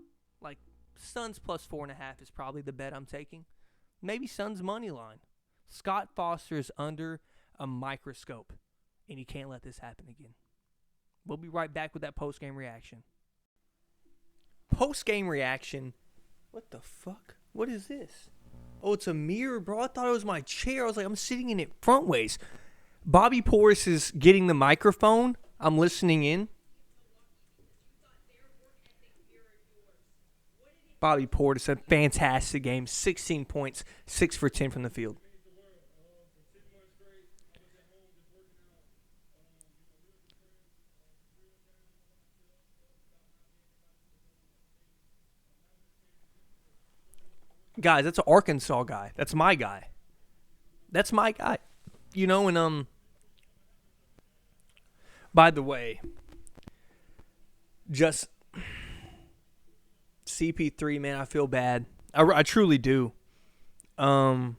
Suns plus 4.5 is probably the bet I'm taking. Maybe Suns money line. Scott Foster is under a microscope, and you can't let this happen again. We'll be right back with that post-game reaction. Post-game reaction? What the fuck? What is this? Oh, it's a mirror, bro. I thought it was my chair. I was like, I'm sitting in it front ways. Bobby Portis is getting the microphone. I'm listening in. Bobby Portis had a fantastic game. 16 points, 6 for 10 from the field. Guys, that's an Arkansas guy. That's my guy. You know, and by the way, just CP3, man, I feel bad. I truly do. And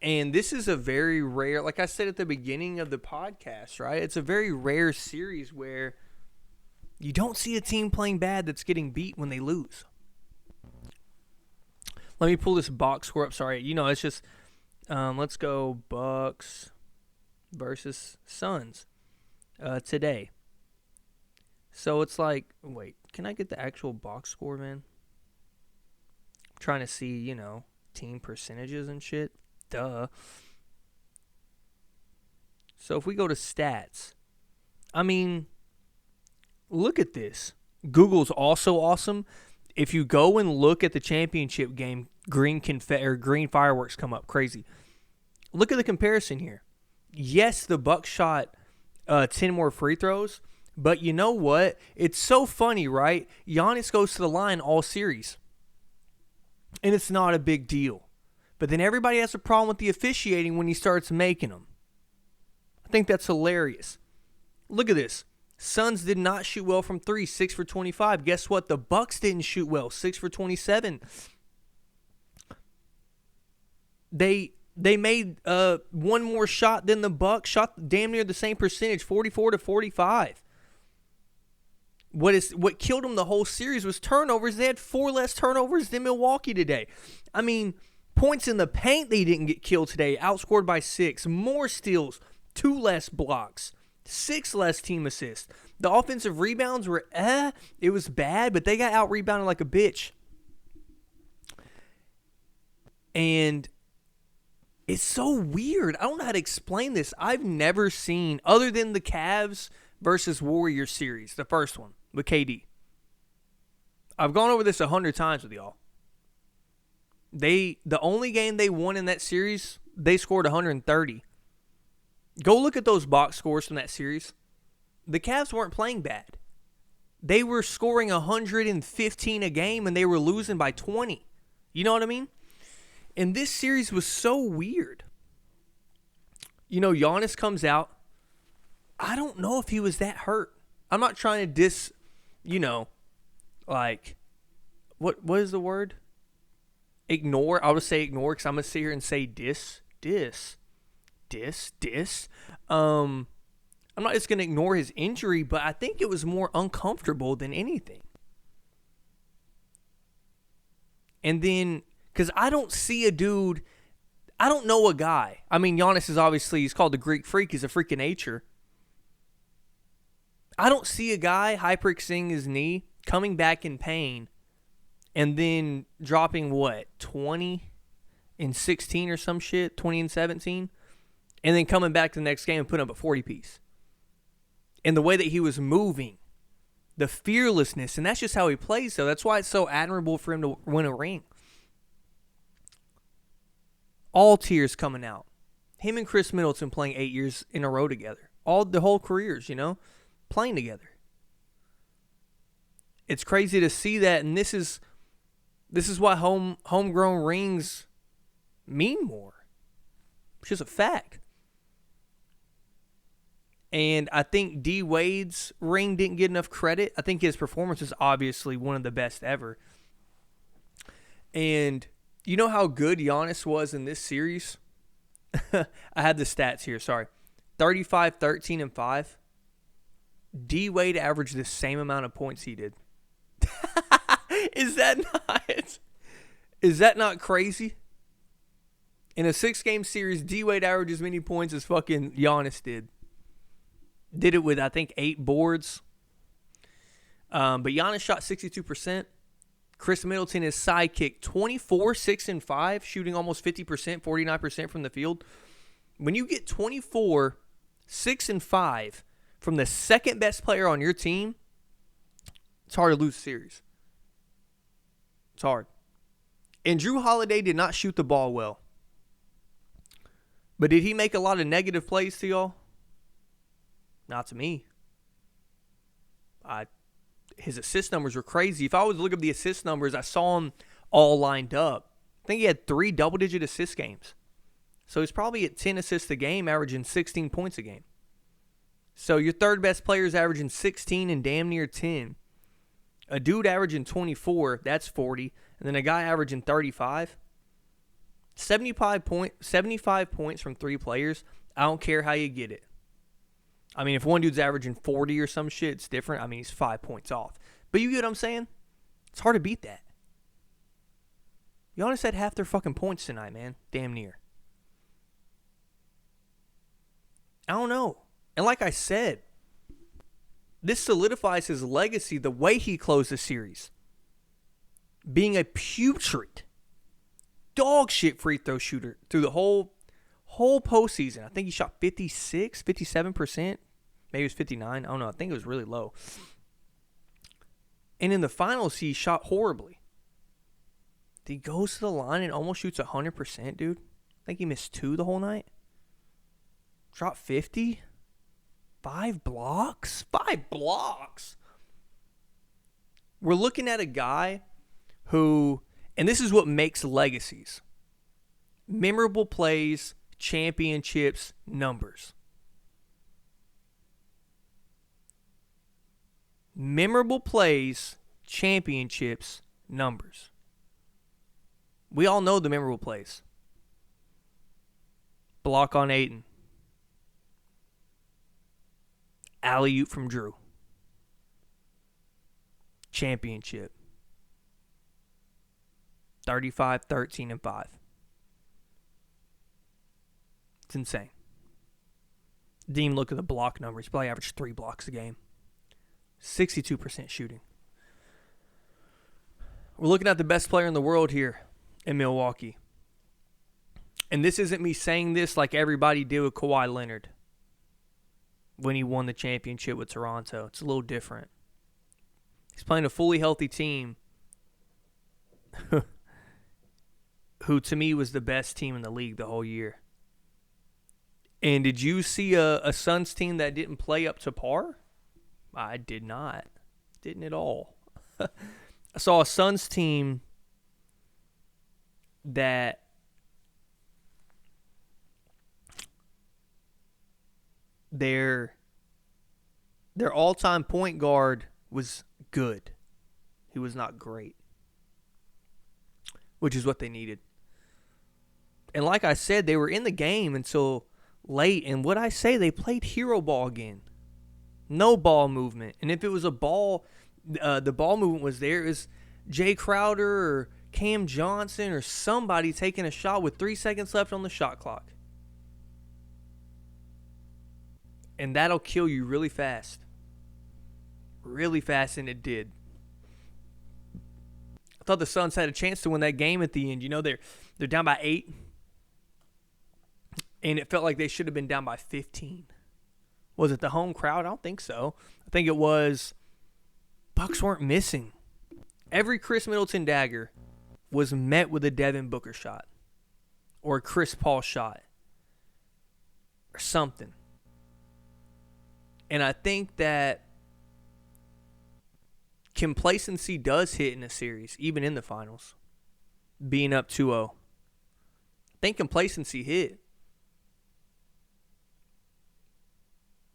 this is a very rare, like I said at the beginning of the podcast, right? It's a very rare series where you don't see a team playing bad that's getting beat when they lose. Let me pull this box score up. Sorry, it's just, let's go Bucks versus Suns today. So it's wait, can I get the actual box score, man? I'm trying to see, team percentages and shit. Duh. So if we go to stats, look at this. Google's also awesome. If you go and look at the championship game, green fireworks come up. Crazy. Look at the comparison here. Yes, the Bucks shot 10 more free throws, but you know what? It's so funny, right? Giannis goes to the line all series, and it's not a big deal. But then everybody has a problem with the officiating when he starts making them. I think that's hilarious. Look at this. Suns did not shoot well from 3, 6 for 25. Guess what? The Bucks didn't shoot well, 6 for 27. They made one more shot than the Bucks, shot damn near the same percentage, 44 to 45. What killed them the whole series was turnovers. They had 4 less turnovers than Milwaukee today. Points in the paint, they didn't get killed today, outscored by 6. More steals, 2 less blocks. 6 less team assists. The offensive rebounds were, it was bad, but they got out-rebounded like a bitch. And it's so weird. I don't know how to explain this. I've never seen, other than the Cavs versus Warriors series, the first one with KD. I've gone over this 100 times with y'all. The only game they won in that series, they scored 130. Go look at those box scores from that series. The Cavs weren't playing bad. They were scoring 115 a game, and they were losing by 20. You know what I mean? And this series was so weird. Giannis comes out. I don't know if he was that hurt. I'm not trying to what is the word? Ignore. I'll just say ignore because I'm going to sit here and say diss I'm not just going to ignore his injury, but I think it was more uncomfortable than anything. And then, because I don't see a dude, I don't know a guy. I mean, Giannis is obviously, he's called the Greek freak. He's a freak of nature. I don't see a guy hyperextending his knee, coming back in pain, and then dropping, 20 and 16 or some shit, 20 and 17, and then coming back to the next game and putting up a 40-piece. And the way that he was moving, the fearlessness, and that's just how he plays, so that's why it's so admirable for him to win a ring. All tears coming out. Him and Chris Middleton playing 8 years in a row together. The whole careers, playing together. It's crazy to see that, and this is why homegrown rings mean more. It's just a fact. And I think D Wade's ring didn't get enough credit. I think his performance is obviously one of the best ever. And you know how good Giannis was in this series? I had the stats here, sorry. 35, 13, and 5. D Wade averaged the same amount of points he did. Is that not crazy? In a 6-game series, D Wade averaged as many points as fucking Giannis did. Did it with, I think, 8 boards. But Giannis shot 62%. Chris Middleton, his sidekick, 24, 6, and 5, shooting almost 50%, 49% from the field. When you get 24, 6, and 5 from the second best player on your team, it's hard to lose a series. It's hard. And Drew Holiday did not shoot the ball well. But did he make a lot of negative plays to y'all? Not to me. His assist numbers were crazy. If I was to look up the assist numbers, I saw him all lined up. I think he had 3 double-digit assist games. So he's probably at 10 assists a game, averaging 16 points a game. So your third best player is averaging 16 and damn near 10. A dude averaging 24, that's 40. And then a guy averaging 35. 75 points from 3 players. I don't care how you get it. I mean, if one dude's averaging 40 or some shit, it's different. I mean, he's 5 points off. But you get what I'm saying? It's hard to beat that. Giannis had half their fucking points tonight, man. Damn near. I don't know. And like I said, this solidifies his legacy the way he closed the series. Being a putrid, dog shit free throw shooter through the whole postseason. I think he shot 56, 57%. Maybe it was 59. I don't know. I think it was really low. And in the finals, he shot horribly. He goes to the line and almost shoots 100%, dude. I think he missed 2 the whole night. Shot 50. 5 blocks? 5 blocks. We're looking at a guy who, and this is what makes legacies. Memorable plays, championships, numbers. Memorable plays, championships, numbers. We all know the memorable plays. Block on Ayton. Alley-oop from Drew. Championship. 35, 13, and 5. It's insane. Didn't even look at the block numbers. Probably averaged 3 blocks a game. 62% shooting. We're looking at the best player in the world here in Milwaukee. And this isn't me saying this like everybody did with Kawhi Leonard when he won the championship with Toronto. It's a little different. He's playing a fully healthy team who to me was the best team in the league the whole year. And did you see a Suns team that didn't play up to par? I did not. Didn't at all. I saw a Suns team that their all-time point guard was good. He was not great, which is what they needed. And like I said, they were in the game until late. And what I say, they played hero ball again. No ball movement. And if it was a ball, the ball movement was there, is Jay Crowder or Cam Johnson or somebody taking a shot with 3 seconds left on the shot clock. And that'll kill you really fast. Really fast, and it did. I thought the Suns had a chance to win that game at the end. You know, they're down by 8. And it felt like they should have been down by 15. Was it the home crowd? I don't think so. I think it was Bucks weren't missing. Every Chris Middleton dagger was met with a Devin Booker shot. Or a Chris Paul shot. Or something. And I think that complacency does hit in a series, even in the finals. Being up 2-0. I think complacency hit.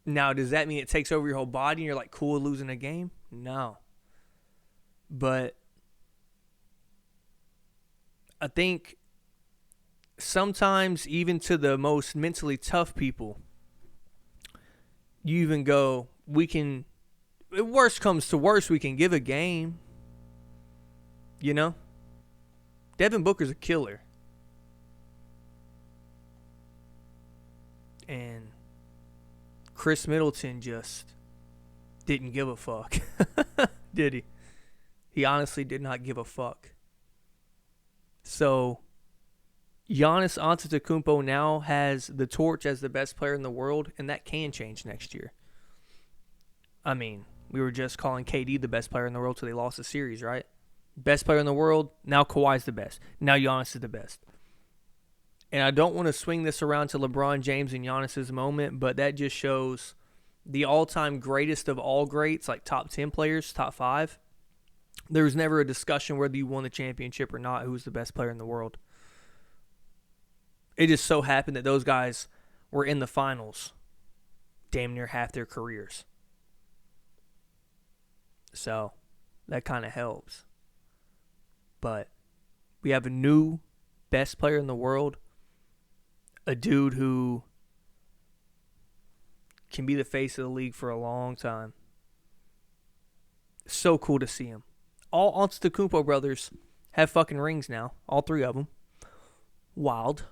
Now, does that mean it takes over your whole body and you're like cool with losing a game? No. But I think sometimes even to the most mentally tough people, you even go, we can, if worst comes to worst, we can give a game. You know? Devin Booker's a killer. And Chris Middleton just didn't give a fuck. Did he? He honestly did not give a fuck. So, Giannis Antetokounmpo now has the torch as the best player in the world, and that can change next year. I mean, we were just calling KD the best player in the world till they lost the series, right? Best player in the world, now Kawhi's the best. Now Giannis is the best. And I don't want to swing this around to LeBron James and Giannis's moment, but that just shows the all-time greatest of all greats, like top 10 players, top 5. There was never a discussion whether you won the championship or not, who was the best player in the world. It just so happened that those guys were in the finals damn near half their careers. So that kind of helps. But we have a new best player in the world, a dude who can be the face of the league for a long time. So cool to see him. All Antetokounmpo brothers have fucking rings now. All 3 of them. Wild.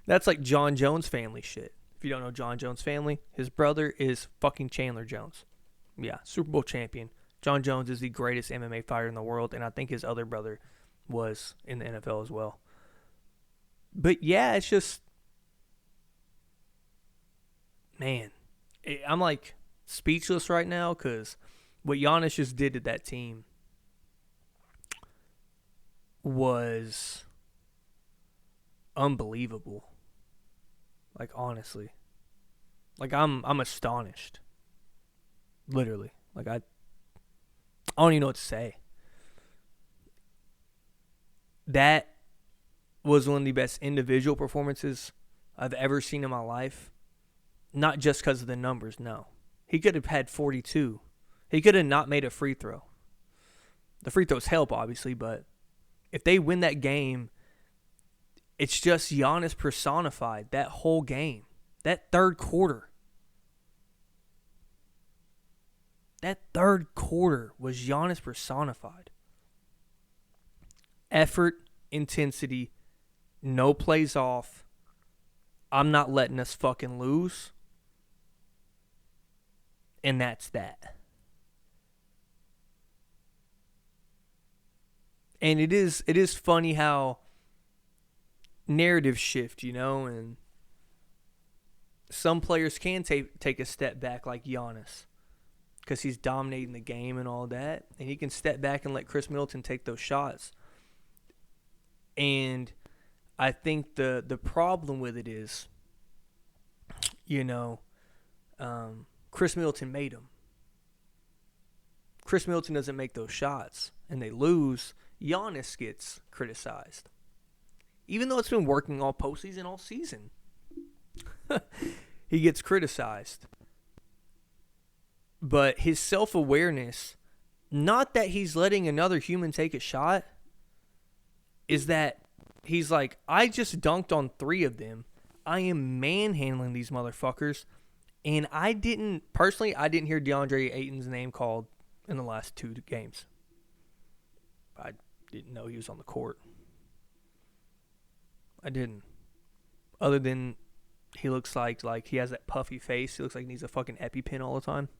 That's like John Jones family shit. If you don't know John Jones family, his brother is fucking Chandler Jones. Yeah, Super Bowl champion. John Jones is the greatest MMA fighter in the world, and I think his other brother was in the NFL as well. But yeah, it's just, man, I'm like speechless right now because what Giannis just did to that team was unbelievable. Like, honestly. Like, I'm astonished. Literally. Like, I don't even know what to say. That was one of the best individual performances I've ever seen in my life. Not just because of the numbers, no. He could have had 42. He could have not made a free throw. The free throws help, obviously, but if they win that game, it's just Giannis personified that whole game. That third quarter. That third quarter was Giannis personified. Effort, intensity, no plays off. I'm not letting us fucking lose. And that's that. And it is funny how narratives shift, you know, and some players can take a step back like Giannis because he's dominating the game and all that, and he can step back and let Chris Middleton take those shots. And I think the problem with it is, you know, Chris Middleton made them. Chris Middleton doesn't make those shots, and they lose. Giannis gets criticized. Even though it's been working all postseason, all season. He gets criticized. But his self-awareness, not that he's letting another human take a shot, is that he's like, I just dunked on 3 of them. I am manhandling these motherfuckers. And I didn't hear DeAndre Ayton's name called in the last 2 games. I didn't know he was on the court. I didn't. Other than he looks like he has that puffy face. He looks like he needs a fucking EpiPen all the time.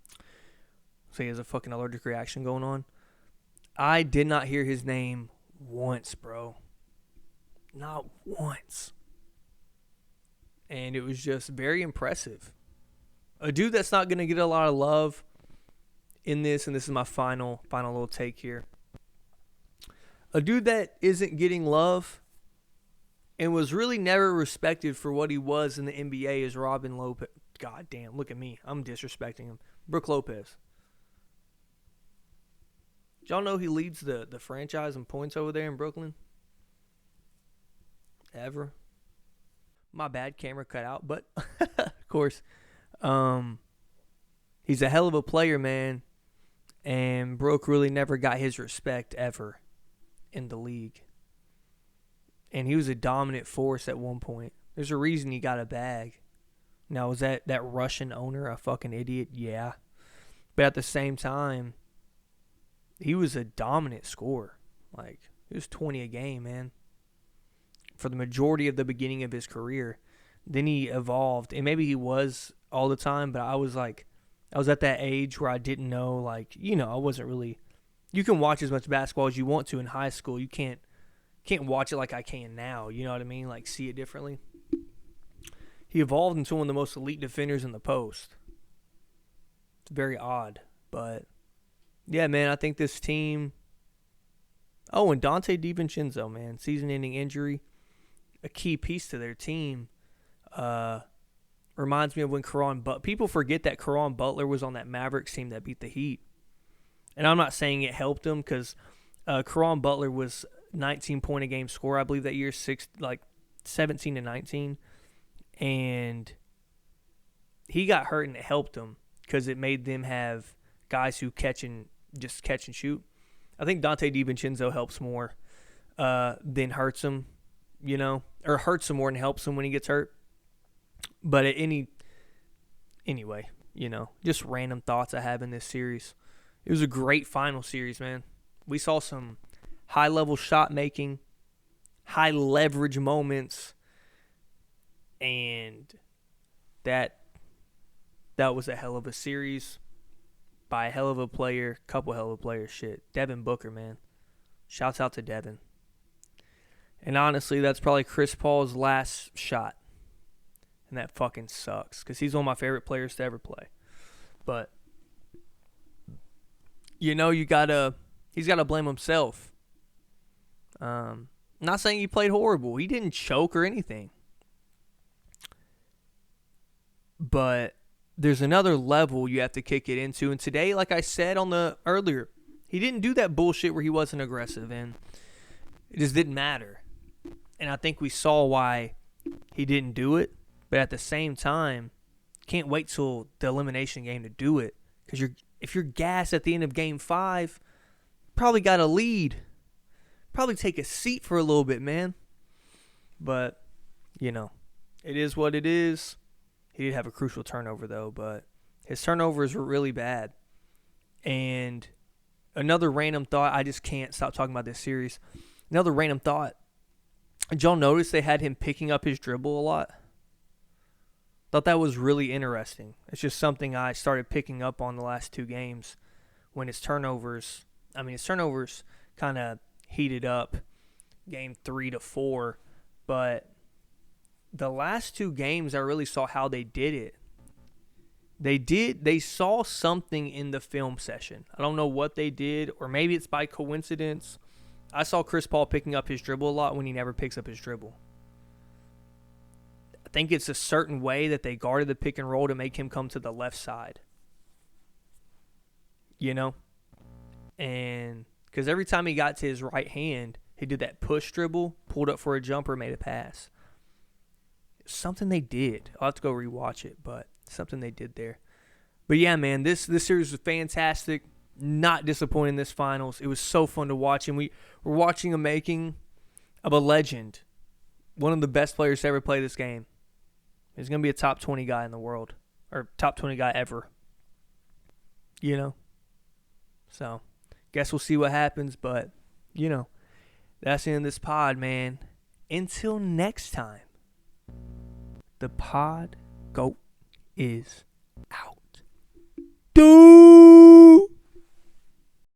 So he has a fucking allergic reaction going on. I did not hear his name once, bro. Not once. And it was just very impressive. A dude that's not going to get a lot of love in this, and this is my final little take here. A dude that isn't getting love and was really never respected for what he was in the NBA is Robin Lopez. God damn, look at me. I'm disrespecting him. Brook Lopez. Did y'all know he leads the franchise in points over there in Brooklyn? Ever. My bad, camera cut out, but of course. He's a hell of a player, man. And Brook really never got his respect ever in the league. And he was a dominant force at one point. There's a reason he got a bag. Now, was that Russian owner a fucking idiot? Yeah. But at the same time, he was a dominant scorer. Like, he was 20 a game, man. For the majority of the beginning of his career. Then he evolved. And maybe he was all the time, but I was at that age where I didn't know, I wasn't really. You can watch as much basketball as you want to in high school. You can't watch it like I can now. You know what I mean? Like, see it differently. He evolved into one of the most elite defenders in the post. It's very odd, but yeah, man, I think this team. Oh, and Dante DiVincenzo, man, season-ending injury, a key piece to their team. Reminds me of when people forget that Caron Butler was on that Mavericks team that beat the Heat. And I'm not saying it helped him because Caron Butler was 19-point a game scorer, I believe, that year, 17 to 19. And he got hurt and it helped him because it made them have guys who catch and shoot. I think Dante DiVincenzo helps more than hurts him, or hurts him more than helps him when he gets hurt. But anyway, just random thoughts I have in this series. It was a great final series, man. We saw some high-level shot making, high-leverage moments, and that was a hell of a series by a hell of a player, couple hell of a players. Shit, Devin Booker, man. Shouts out to Devin. And honestly, that's probably Chris Paul's last shot. And that fucking sucks because he's one of my favorite players to ever play. But, he's got to blame himself. Not saying he played horrible. He didn't choke or anything. But there's another level you have to kick it into. And today, like I said earlier, he didn't do that bullshit where he wasn't aggressive. And it just didn't matter. And I think we saw why he didn't do it. But at the same time, can't wait till the elimination game to do it. Because if you're gassed at the end of Game 5, probably got a lead. Probably take a seat for a little bit, man. But, it is what it is. He did have a crucial turnover, though. But his turnovers were really bad. And another random thought. I just can't stop talking about this series. Another random thought. Did y'all notice they had him picking up his dribble a lot? Thought that was really interesting. It's just something I started picking up on the last 2 games when his turnovers kind of heated up game 3 to 4. But the last 2 games, I really saw how they did it. They saw something in the film session. I don't know what they did, or maybe it's by coincidence. I saw Chris Paul picking up his dribble a lot when he never picks up his dribble. I think it's a certain way that they guarded the pick and roll to make him come to the left side. And because every time he got to his right hand, he did that push dribble, pulled up for a jumper, made a pass. Something they did. I'll have to go rewatch it, but something they did there. But yeah, man, this series was fantastic. Not disappointing in this finals. It was so fun to watch, and we're watching a making of a legend. One of the best players to ever play this game. He's going to be a top 20 guy in the world. Or top 20 guy ever. You know? So, guess we'll see what happens. But, you know, that's the end of this pod, man. Until next time, the pod goat is out. Dude!